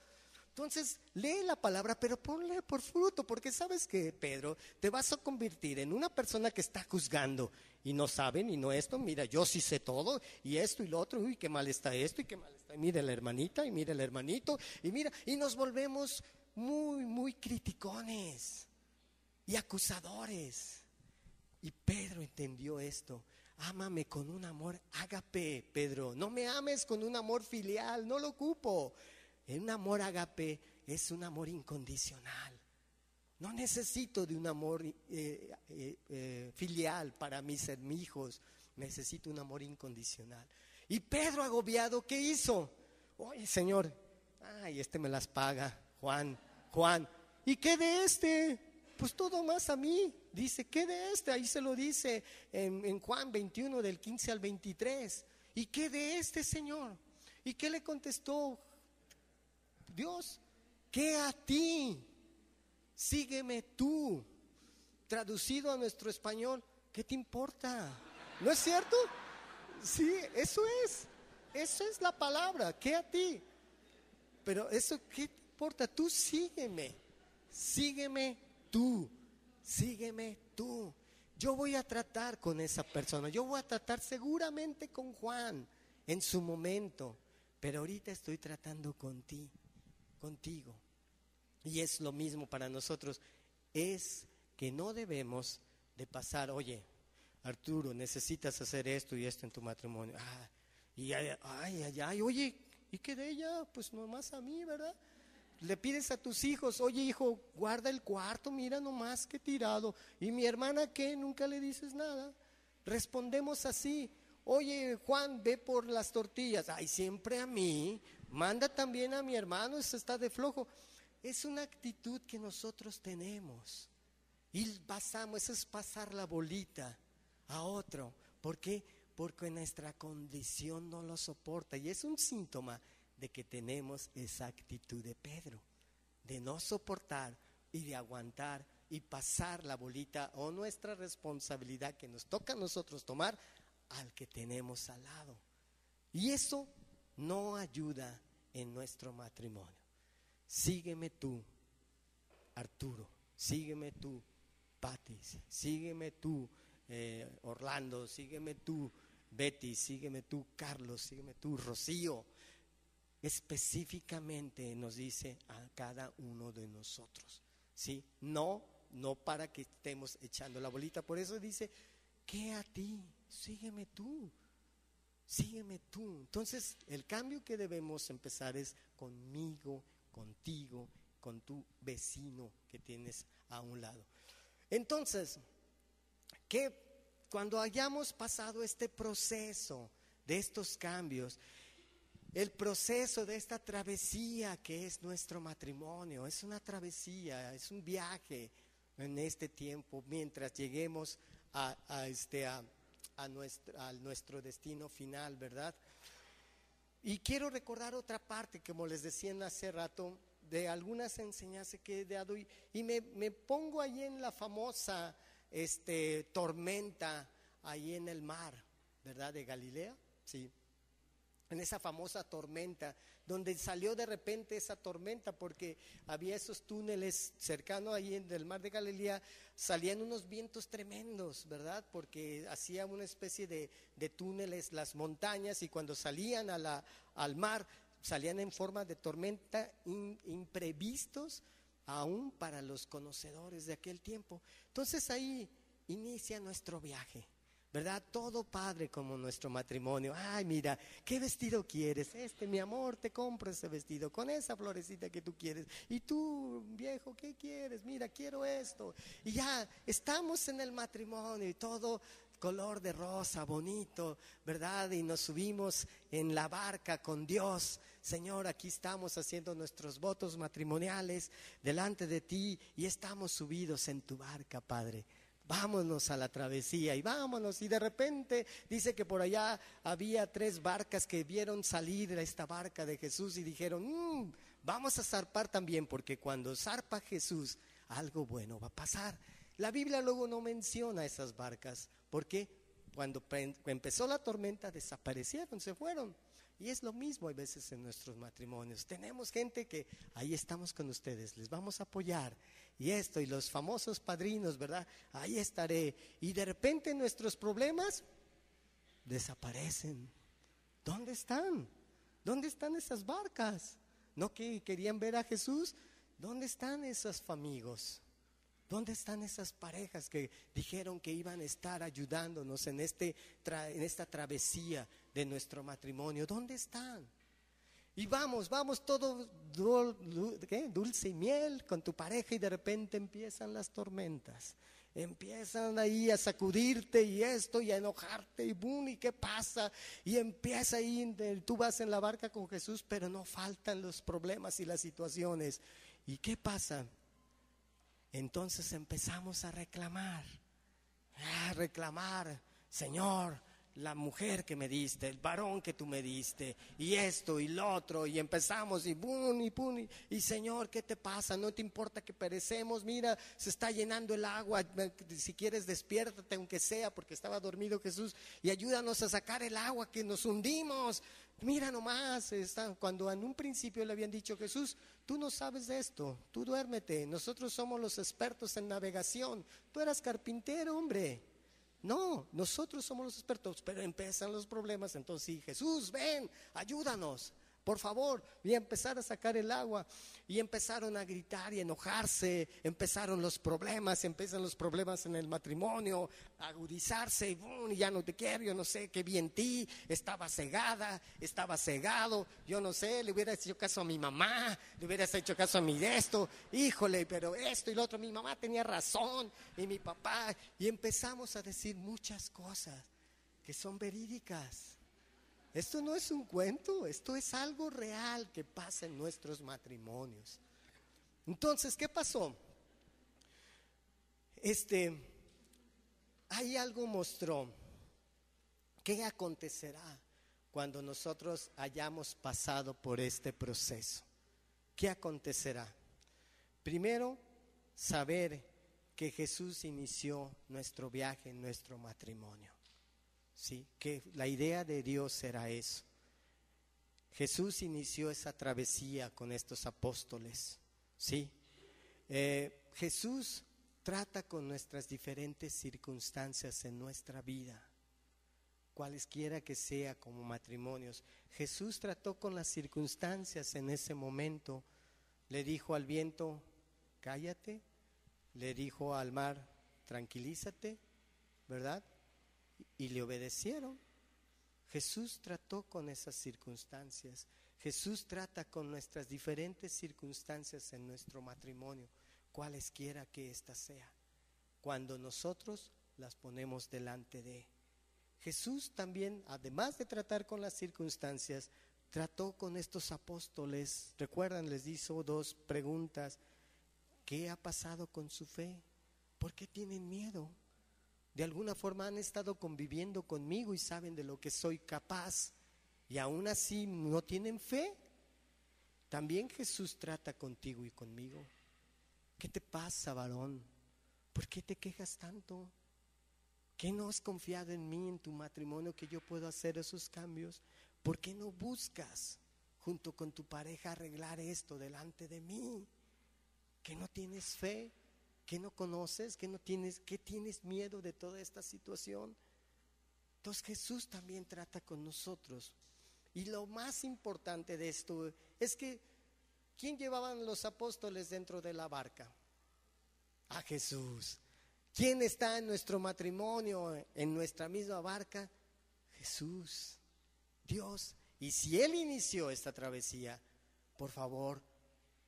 A: Entonces, lee la palabra, pero ponle por fruto, porque sabes que, Pedro, te vas a convertir en una persona que está juzgando y no saben y no esto. Mira, yo sí sé todo y esto y lo otro. Uy, qué mal está esto y qué mal está. Mira la hermanita y mira el hermanito y mira, y nos volvemos muy, muy criticones y acusadores. Y Pedro entendió esto. Ámame con un amor ágape, Pedro. No me ames con un amor filial, no lo ocupo. Un amor ágape es un amor incondicional. No necesito de un amor filial para mis hijos. Necesito un amor incondicional. Y Pedro, agobiado, ¿qué hizo? Oye, Señor, este me las paga, Juan. ¿Y qué de este? Pues todo más a mí. Dice, ¿qué de este? Ahí se lo dice en Juan 21 del 15 al 23. ¿Y qué de este, Señor? ¿Y qué le contestó Dios? ¿Qué a ti? Sígueme tú. Traducido a nuestro español, ¿qué te importa? ¿No es cierto? Sí, eso es la palabra, ¿qué a ti? Pero eso, ¿qué te importa? Tú sígueme tú. Yo voy a tratar con esa persona, yo voy a tratar seguramente con Juan en su momento, pero ahorita estoy tratando contigo. Y es lo mismo para nosotros, es que no debemos de pasar, oye, Arturo, necesitas hacer esto y esto en tu matrimonio. Oye, ¿y qué de ella? Pues nomás a mí, ¿verdad? Le pides a tus hijos, oye hijo, guarda el cuarto, mira nomás que tirado. ¿Y mi hermana qué? Nunca le dices nada. Respondemos así, oye Juan, ve por las tortillas. Ay, siempre a mí, manda también a mi hermano, eso está de flojo. Es una actitud que nosotros tenemos. Y pasamos, eso es pasar la bolita a otro. ¿Por qué? Porque nuestra condición no lo soporta. Y es un síntoma de que tenemos esa actitud de Pedro, de no soportar y de aguantar y pasar la bolita o nuestra responsabilidad que nos toca a nosotros tomar al que tenemos al lado. Y eso no ayuda en nuestro matrimonio. Sígueme tú, Arturo, sígueme tú, Pati, sígueme tú, Orlando, sígueme tú, Betty, sígueme tú, Carlos, sígueme tú, Rocío. Específicamente nos dice a cada uno de nosotros, ¿sí? No para que estemos echando la bolita. Por eso dice, ¿qué a ti? Sígueme tú, sígueme tú. Entonces el cambio que debemos empezar es conmigo, contigo, con tu vecino que tienes a un lado. Entonces, que cuando hayamos pasado este proceso de estos cambios, el proceso de esta travesía que es nuestro matrimonio, es una travesía, es un viaje en este tiempo mientras lleguemos a nuestro destino final, ¿verdad? Y quiero recordar otra parte, como les decía hace rato, de algunas enseñanzas que he dado y me pongo ahí en la famosa tormenta ahí en el mar, ¿verdad? De Galilea, sí. En esa famosa tormenta, donde salió de repente esa tormenta porque había esos túneles cercanos ahí en el mar de Galilea, salían unos vientos tremendos, ¿verdad? Porque hacía una especie de túneles las montañas y cuando salían al mar, salían en forma de tormenta, imprevistos aún para los conocedores de aquel tiempo. Entonces ahí inicia nuestro viaje, ¿verdad? Todo padre como nuestro matrimonio. Ay, mira, ¿qué vestido quieres? Mi amor, te compro ese vestido con esa florecita que tú quieres. Y tú, viejo, ¿qué quieres? Mira, quiero esto. Y ya estamos en el matrimonio y todo color de rosa, bonito, ¿verdad? Y nos subimos en la barca con Dios. Señor, aquí estamos haciendo nuestros votos matrimoniales delante de ti y estamos subidos en tu barca, Padre. Vámonos a la travesía y vámonos. Y de repente dice que por allá había 3 barcas que vieron salir a esta barca de Jesús y dijeron, vamos a zarpar también, porque cuando zarpa Jesús, algo bueno va a pasar. La Biblia luego no menciona esas barcas, porque cuando empezó la tormenta desaparecieron, se fueron. Y es lo mismo a veces en nuestros matrimonios. Tenemos gente que ahí estamos con ustedes, les vamos a apoyar. Y esto, y los famosos padrinos, ¿verdad? Ahí estaré. Y de repente nuestros problemas desaparecen. ¿Dónde están? ¿Dónde están esas barcas? ¿No que querían ver a Jesús? ¿Dónde están esos amigos? ¿Dónde están esas parejas que dijeron que iban a estar ayudándonos en esta travesía de nuestro matrimonio? ¿Dónde están? Y vamos todo dulce y miel con tu pareja y de repente empiezan las tormentas. Empiezan ahí a sacudirte y esto y a enojarte y boom, ¿y qué pasa? Y empieza ahí, tú vas en la barca con Jesús, pero no faltan los problemas y las situaciones. ¿Y qué pasa? Entonces empezamos a reclamar, Señor, la mujer que me diste, el varón que tú me diste, y esto y lo otro, y empezamos y pum, y Señor, ¿qué te pasa? No te importa que perecemos, mira, se está llenando el agua, si quieres despiértate aunque sea, porque estaba dormido Jesús, y ayúdanos a sacar el agua que nos hundimos. Mira nomás, cuando en un principio le habían dicho, Jesús, tú no sabes de esto, tú duérmete, nosotros somos los expertos en navegación, tú eras carpintero, hombre. No, nosotros somos los expertos, pero empiezan los problemas. Entonces sí, Jesús, ven, ayúdanos, por favor. Y empezaron a sacar el agua y empezaron a gritar y enojarse. Empezaron los problemas, empiezan los problemas en el matrimonio, a agudizarse. Y ya no te quiero, yo no sé qué vi en ti. Estaba cegada, estaba cegado, yo no sé, le hubieras hecho caso a mi mamá, le hubieras hecho caso a mi esto, híjole, pero esto y lo otro, mi mamá tenía razón y mi papá. Y empezamos a decir muchas cosas que son verídicas. Esto no es un cuento, esto es algo real que pasa en nuestros matrimonios. Entonces, ¿qué pasó? Ahí algo mostró. ¿Qué acontecerá cuando nosotros hayamos pasado por este proceso? ¿Qué acontecerá? Primero, saber que Jesús inició nuestro viaje, nuestro matrimonio. Sí, que la idea de Dios era eso. Jesús inició esa travesía con estos apóstoles. Sí, Jesús trata con nuestras diferentes circunstancias en nuestra vida, cualesquiera que sea como matrimonios. Jesús trató con las circunstancias en ese momento. Le dijo al viento, cállate. Le dijo al mar, tranquilízate, ¿verdad? Y le obedecieron. Jesús trató con esas circunstancias. Jesús trata con nuestras diferentes circunstancias en nuestro matrimonio, cualesquiera que ésta sea, cuando nosotros las ponemos delante de Jesús. También, además de tratar con las circunstancias, trató con estos apóstoles. Recuerdan, les hizo 2 preguntas. ¿Qué ha pasado con su fe? ¿Por qué tienen miedo? De alguna forma han estado conviviendo conmigo y saben de lo que soy capaz, y aún así no tienen fe. También Jesús trata contigo y conmigo. ¿Qué te pasa, varón? ¿Por qué te quejas tanto? ¿Qué no has confiado en mí, en tu matrimonio, que yo puedo hacer esos cambios? ¿Por qué no buscas junto con tu pareja arreglar esto delante de mí? ¿Que no tienes fe? ¿Que no conoces? ¿Que tienes miedo de toda esta situación? Entonces Jesús también trata con nosotros. Y lo más importante de esto es que ¿quién llevaban los apóstoles dentro de la barca? A Jesús. ¿Quién está en nuestro matrimonio, en nuestra misma barca? Jesús, Dios. Y si Él inició esta travesía, por favor,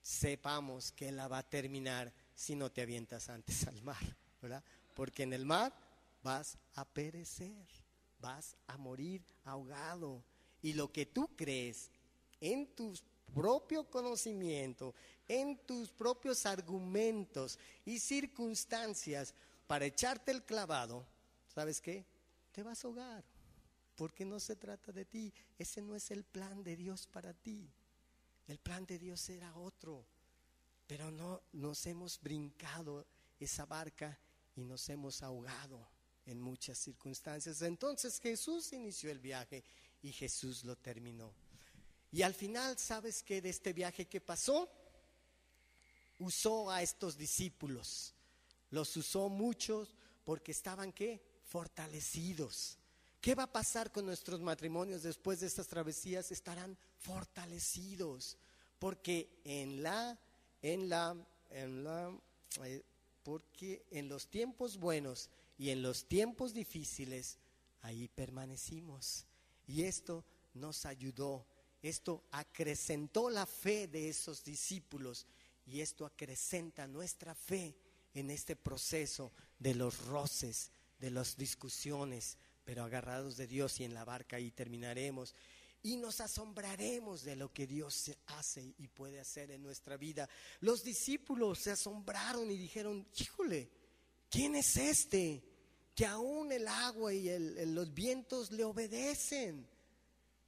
A: sepamos que Él la va a terminar si no te avientas antes al mar, ¿verdad? Porque en el mar vas a perecer, vas a morir ahogado. Y lo que tú crees en tu propio conocimiento, en tus propios argumentos y circunstancias para echarte el clavado, ¿sabes qué? Te vas a ahogar, porque no se trata de ti. Ese no es el plan de Dios para ti. El plan de Dios era otro. Pero no, nos hemos brincado esa barca y nos hemos ahogado en muchas circunstancias. Entonces Jesús inició el viaje y Jesús lo terminó. Y al final, ¿sabes qué? De este viaje que pasó, usó a estos discípulos. Los usó muchos porque estaban, ¿qué? Fortalecidos. ¿Qué va a pasar con nuestros matrimonios después de estas travesías? Estarán fortalecidos, porque porque en los tiempos buenos y en los tiempos difíciles, ahí permanecimos. Y esto nos ayudó, esto acrecentó la fe de esos discípulos, y esto acrecenta nuestra fe en este proceso de los roces, de las discusiones, pero agarrados de Dios, y en la barca ahí terminaremos. Y nos asombraremos de lo que Dios hace y puede hacer en nuestra vida. Los discípulos se asombraron y dijeron, híjole, ¿quién es este? Que aún el agua y los vientos le obedecen.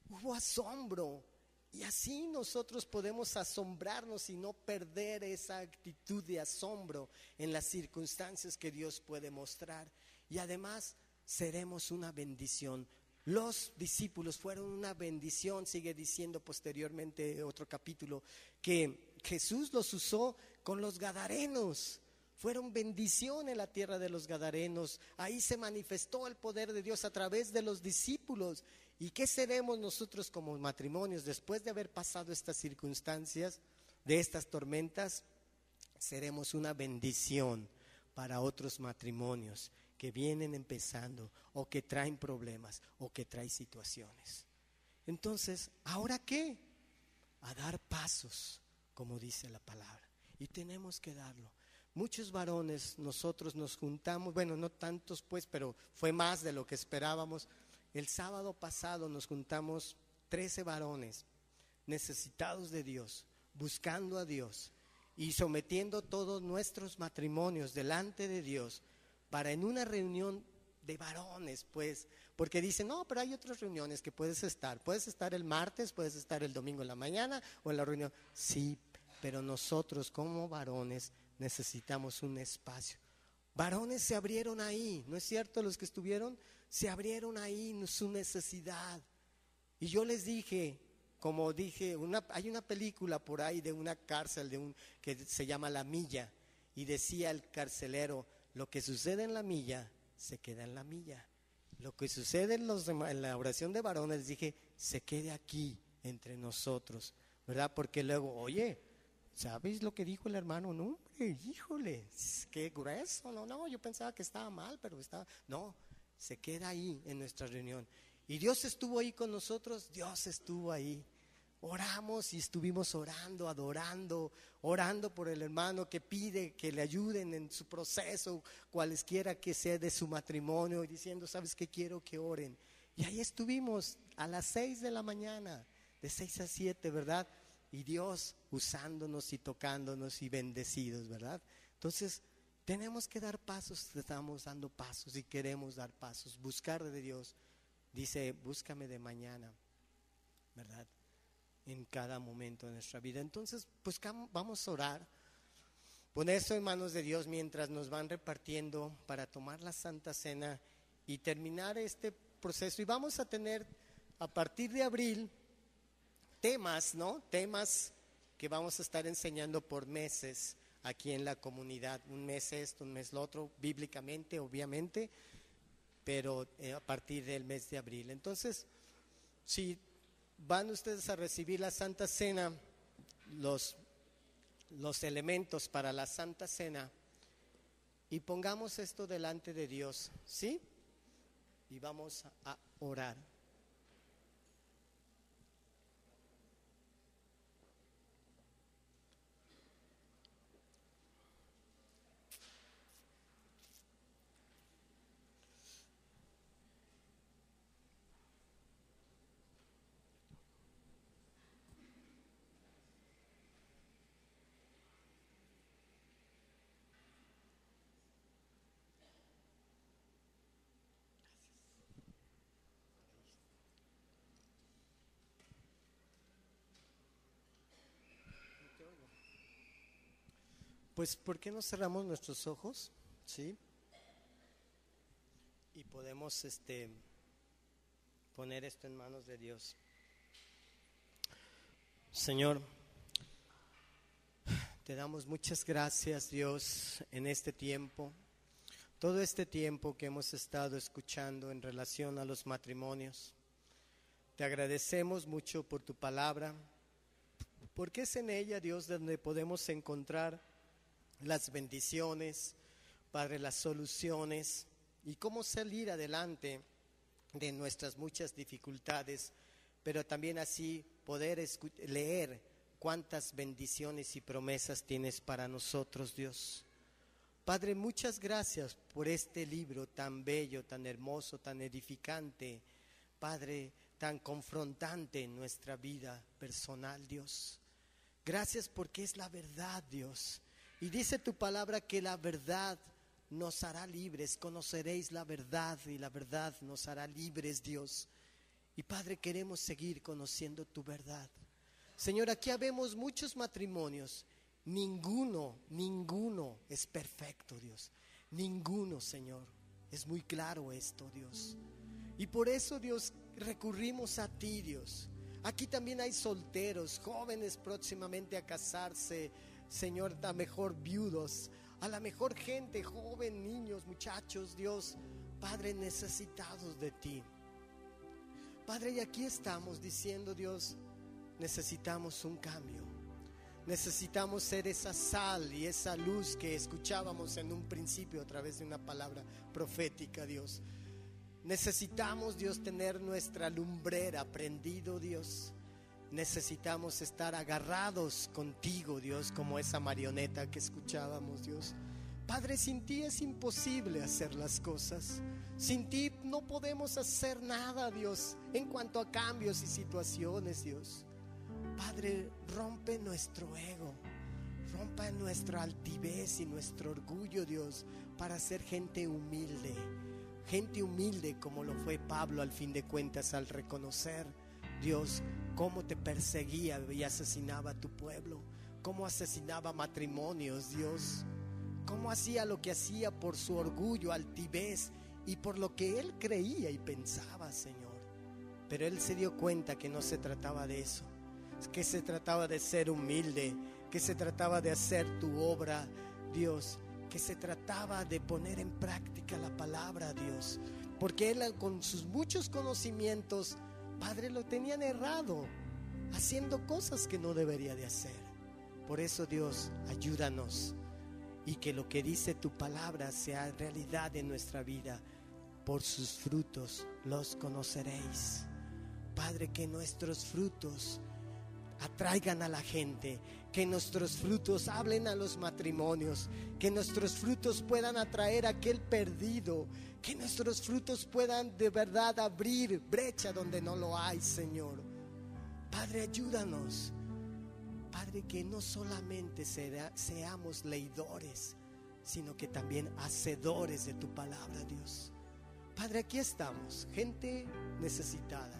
A: Hubo asombro. Y así nosotros podemos asombrarnos y no perder esa actitud de asombro en las circunstancias que Dios puede mostrar. Y además seremos una bendición. Los discípulos fueron una bendición. Sigue diciendo posteriormente otro capítulo que Jesús los usó con los gadarenos. fueron bendición en la tierra de los Gadarenos. Ahí se manifestó el poder de Dios a través de los discípulos. ¿Y qué seremos nosotros como matrimonios después de haber pasado estas circunstancias, de estas tormentas? Seremos una bendición para otros matrimonios que vienen empezando o que traen problemas o que traen situaciones. Entonces, ¿ahora qué? A dar pasos, como dice la palabra. Y tenemos que darlo. Muchos varones, nosotros nos juntamos, bueno, no tantos pues, pero fue más de lo que esperábamos. El sábado pasado nos juntamos 13 varones necesitados de Dios, buscando a Dios y sometiendo todos nuestros matrimonios delante de Dios para en una reunión de varones, pues, porque dicen, no, pero hay otras reuniones que puedes estar el martes, puedes estar el domingo en la mañana o en la reunión. Sí, pero nosotros como varones necesitamos un espacio. Varones se abrieron ahí, ¿no es cierto? Los que estuvieron se abrieron ahí su necesidad. Y yo les dije, como dije, hay una película por ahí de una cárcel que se llama La Milla, y decía el carcelero, lo que sucede en la milla se queda en la milla. Lo que sucede en la oración de varones, dije, se quede aquí entre nosotros, ¿verdad? Porque luego, oye, ¿sabes lo que dijo el hermano? No, hombre, híjole, qué grueso. No, yo pensaba que estaba mal, pero no, se queda ahí en nuestra reunión. Y Dios estuvo ahí con nosotros, Dios estuvo ahí. Oramos y estuvimos orando, adorando, orando por el hermano que pide que le ayuden en su proceso, cualesquiera que sea de su matrimonio, y diciendo, ¿sabes qué? Quiero que oren. Y ahí estuvimos a las 6 de la mañana, de 6 a 7, ¿verdad? Y Dios usándonos y tocándonos y bendecidos, ¿verdad? Entonces, tenemos que dar pasos, estamos dando pasos y queremos dar pasos, buscar de Dios. Dice, búscame de mañana, ¿verdad? En cada momento de nuestra vida. Entonces, pues vamos a orar, poner eso en manos de Dios mientras nos van repartiendo para tomar la Santa Cena y terminar este proceso. Y vamos a tener a partir de abril temas, ¿no? Temas que vamos a estar enseñando por meses aquí en la comunidad. Un mes esto, un mes lo otro, bíblicamente, obviamente, pero a partir del mes de abril. Entonces, si van ustedes a recibir la Santa Cena, los elementos para la Santa Cena, y pongamos esto delante de Dios, ¿sí? Y vamos a orar. Pues, ¿por qué no cerramos nuestros ojos? ¿Sí? Y podemos poner esto en manos de Dios. Señor, te damos muchas gracias, Dios, en este tiempo. Todo este tiempo que hemos estado escuchando en relación a los matrimonios. Te agradecemos mucho por tu palabra, porque es en ella, Dios, donde podemos encontrar las bendiciones, Padre, las soluciones y cómo salir adelante de nuestras muchas dificultades, pero también así poder leer cuántas bendiciones y promesas tienes para nosotros, Dios. Padre, muchas gracias por este libro tan bello, tan hermoso, tan edificante, Padre, tan confrontante en nuestra vida personal, Dios. Gracias porque es la verdad, Dios. Y dice tu palabra que la verdad nos hará libres, conoceréis la verdad y la verdad nos hará libres, Dios. Y Padre, queremos seguir conociendo tu verdad. Señor, aquí habemos muchos matrimonios, ninguno es perfecto, Dios. Ninguno, Señor. Es muy claro esto, Dios. Y por eso, Dios, recurrimos a ti, Dios. Aquí también hay solteros, jóvenes próximamente a casarse, Señor, a mejor viudos. A la mejor gente, joven, niños, muchachos, Dios, Padre, necesitados de ti. Padre, y aquí estamos diciendo, Dios, necesitamos un cambio. Necesitamos ser esa sal y esa luz que escuchábamos en un principio a través de una palabra profética, Dios. Necesitamos, Dios, tener nuestra lumbrera prendido, Dios. Necesitamos estar agarrados contigo, Dios, como esa marioneta que escuchábamos, Dios. Padre, sin ti es imposible hacer las cosas. Sin ti no podemos hacer nada, Dios, en cuanto a cambios y situaciones, Dios. Padre, rompe nuestro ego, rompa nuestra altivez y nuestro orgullo, Dios, para ser gente humilde como lo fue Pablo al fin de cuentas, al reconocer, Dios, cómo te perseguía y asesinaba a tu pueblo, cómo asesinaba matrimonios, Dios, cómo hacía lo que hacía por su orgullo, altivez y por lo que él creía y pensaba, Señor. Pero él se dio cuenta que no se trataba de eso, que se trataba de ser humilde, que se trataba de hacer tu obra, Dios, que se trataba de poner en práctica la palabra, Dios, porque él con sus muchos conocimientos, Padre, lo tenían errado, haciendo cosas que no debería de hacer. Por eso, Dios, ayúdanos y que lo que dice tu palabra sea realidad en nuestra vida. Por sus frutos los conoceréis. Padre, que nuestros frutos atraigan a la gente, que nuestros frutos hablen a los matrimonios, que nuestros frutos puedan atraer a aquel perdido, que nuestros frutos puedan de verdad abrir brecha donde no lo hay, Señor. Padre, ayúdanos, Padre, que no solamente seamos leidores, sino que también hacedores de tu palabra, Dios. Padre, aquí estamos, gente necesitada,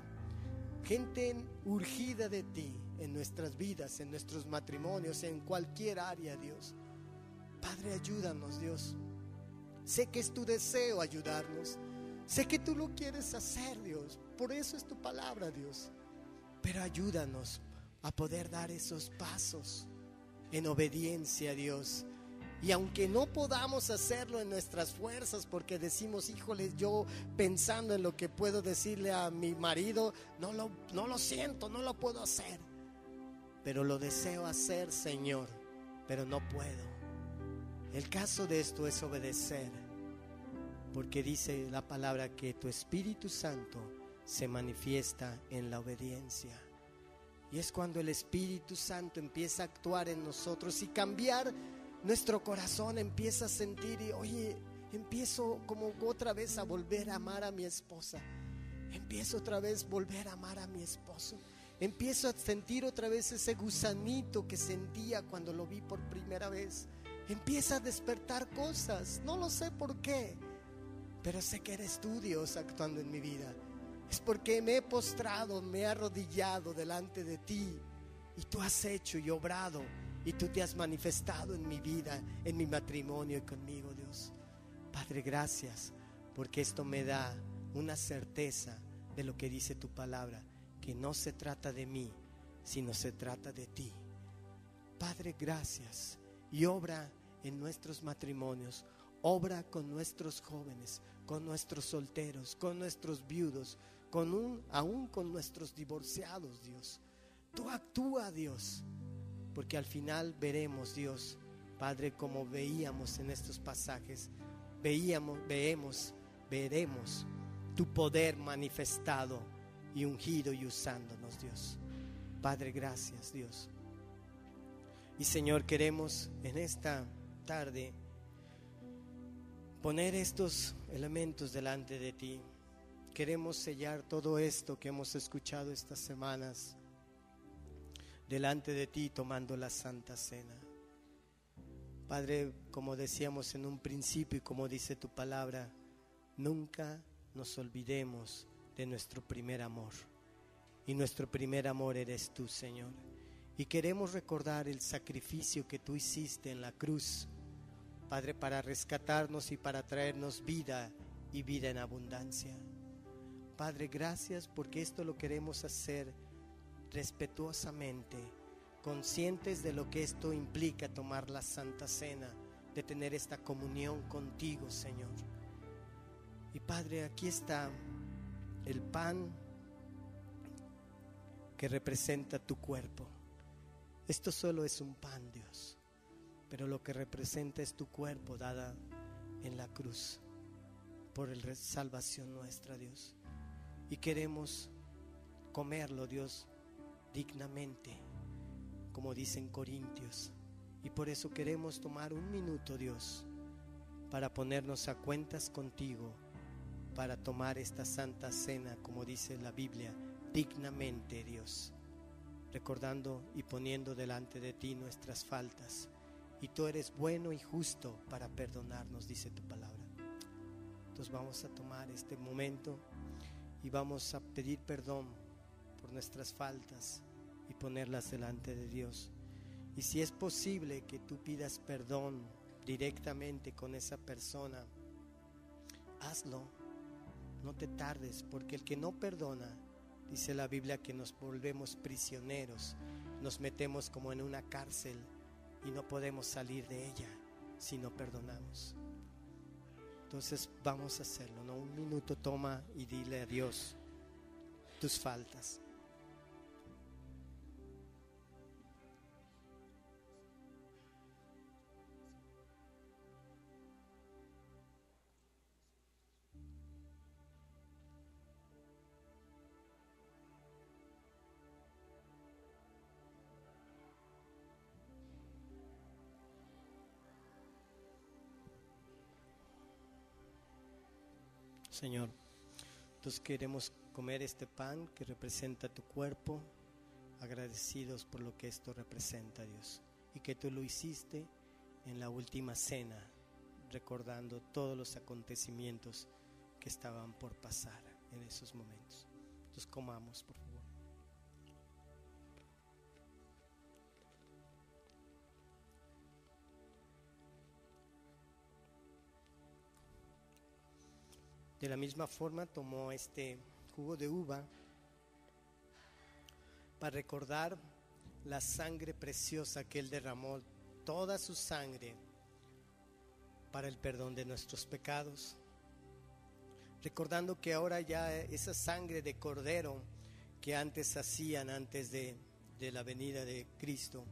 A: gente urgida de ti en nuestras vidas, en nuestros matrimonios, en cualquier área, Dios. Padre, ayúdanos, Dios. Sé que es tu deseo ayudarnos. Sé que tú lo quieres hacer, Dios. Por eso es tu palabra, Dios. Pero ayúdanos a poder dar esos pasos en obediencia, Dios. Y aunque no podamos hacerlo en nuestras fuerzas, porque decimos, híjole, yo pensando en lo que puedo decirle a mi marido, no lo siento, no lo puedo hacer. Pero lo deseo hacer, Señor, pero no puedo. El caso de esto es obedecer, porque dice la palabra que tu Espíritu Santo se manifiesta en la obediencia. Y es cuando el Espíritu Santo empieza a actuar en nosotros y cambiar nuestro corazón, empieza a sentir y oye, empiezo como otra vez a volver a amar a mi esposa, empiezo otra vez a volver a amar a mi esposo, empiezo a sentir otra vez ese gusanito que sentía cuando lo vi por primera vez. Empieza a despertar cosas, no lo sé por qué, pero sé que eres tú, Dios, actuando en mi vida. Es porque me he postrado, me he arrodillado delante de ti y tú has hecho y obrado y tú te has manifestado en mi vida, en mi matrimonio y conmigo, Dios. Padre, gracias, porque esto me da una certeza de lo que dice tu palabra, que no se trata de mí, sino se trata de ti. Padre, gracias, y obra en nuestros matrimonios, obra con nuestros jóvenes, con nuestros solteros, con nuestros viudos, aún con nuestros divorciados, Dios. Tú actúa, Dios, porque al final veremos, Dios, Padre, como veíamos en estos pasajes, veremos tu poder manifestado y ungido y usándonos, Dios. Padre, gracias, Dios. Y Señor, queremos en esta tarde poner estos elementos delante de ti. Queremos sellar todo esto que hemos escuchado estas semanas delante de ti, tomando la Santa Cena. Padre, como decíamos en un principio y como dice tu palabra, nunca nos olvidemos de nuestro primer amor. Y nuestro primer amor eres tú, Señor. Y queremos recordar el sacrificio que tú hiciste en la cruz, Padre, para rescatarnos y para traernos vida y vida en abundancia. Padre, gracias porque esto lo queremos hacer respetuosamente, conscientes de lo que esto implica tomar la Santa Cena, de tener esta comunión contigo, Señor. Y Padre, aquí está el pan que representa tu cuerpo. Esto solo es un pan, Dios, pero lo que representa es tu cuerpo dada en la cruz por la salvación nuestra, Dios. Y queremos comerlo, Dios, dignamente, como dicen Corintios. Y por eso queremos tomar un minuto, Dios, para ponernos a cuentas contigo, para tomar esta santa cena, como dice la Biblia, dignamente, Dios, recordando y poniendo delante de ti nuestras faltas. Y tú eres bueno y justo para perdonarnos, dice tu palabra. Entonces vamos a tomar este momento y vamos a pedir perdón por nuestras faltas y ponerlas delante de Dios. Y si es posible que tú pidas perdón directamente con esa persona, hazlo, no te tardes, porque el que no perdona, dice la Biblia, que nos volvemos prisioneros, nos metemos como en una cárcel y no podemos salir de ella si no perdonamos. Entonces vamos a hacerlo, ¿no? Un minuto toma y dile a Dios tus faltas. Señor, entonces queremos comer este pan que representa tu cuerpo, agradecidos por lo que esto representa, Dios, y que tú lo hiciste en la última cena, recordando todos los acontecimientos que estaban por pasar en esos momentos. Entonces comamos, por favor. De la misma forma tomó este jugo de uva para recordar la sangre preciosa que Él derramó, toda su sangre para el perdón de nuestros pecados. Recordando que ahora ya esa sangre de cordero que antes hacían, antes de la venida de Cristo,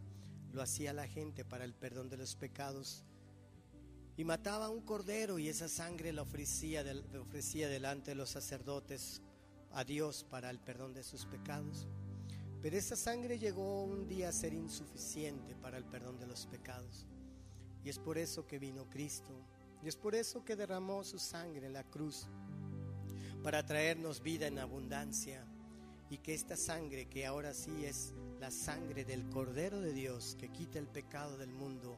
A: lo hacía la gente para el perdón de los pecados. Y mataba un cordero y esa sangre la ofrecía delante de los sacerdotes a Dios para el perdón de sus pecados. Pero esa sangre llegó un día a ser insuficiente para el perdón de los pecados. Y es por eso que vino Cristo. Y es por eso que derramó su sangre en la cruz, para traernos vida en abundancia. Y que esta sangre, que ahora sí es la sangre del Cordero de Dios, que quita el pecado del mundo,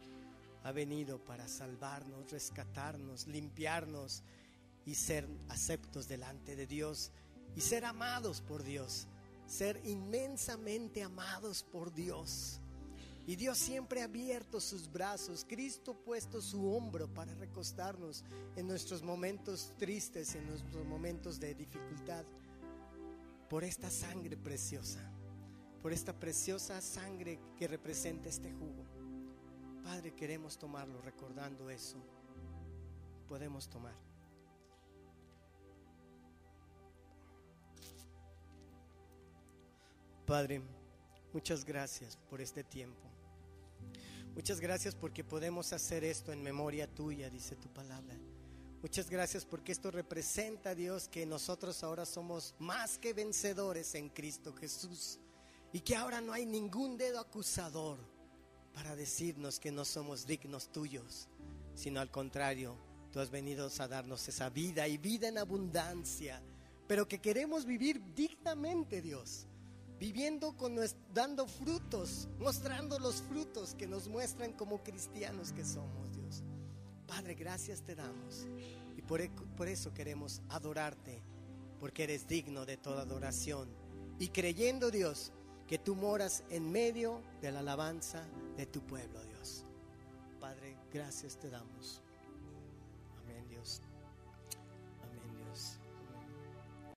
A: ha venido para salvarnos, rescatarnos, limpiarnos y ser aceptos delante de Dios y ser amados por Dios, ser inmensamente amados por Dios. Y Dios siempre ha abierto sus brazos, Cristo puesto su hombro para recostarnos en nuestros momentos tristes, en nuestros momentos de dificultad, por esta sangre preciosa, por esta preciosa sangre que representa este jugo. Padre, queremos tomarlo recordando eso. Podemos tomar. Padre, muchas gracias por este tiempo. Muchas gracias porque podemos hacer esto en memoria tuya, dice tu palabra. Muchas gracias porque esto representa, Dios, que nosotros ahora somos más que vencedores en Cristo Jesús, y que ahora no hay ningún dedo acusador para decirnos que no somos dignos tuyos, sino al contrario, tú has venido a darnos esa vida y vida en abundancia, pero que queremos vivir dignamente, Dios, viviendo dando frutos, mostrando los frutos que nos muestran como cristianos que somos, Dios. Padre, gracias te damos, y por eso queremos adorarte, porque eres digno de toda adoración, y creyendo, Dios, que tú moras en medio de la alabanza de tu pueblo, Dios. Padre, gracias te damos. Amén, Dios.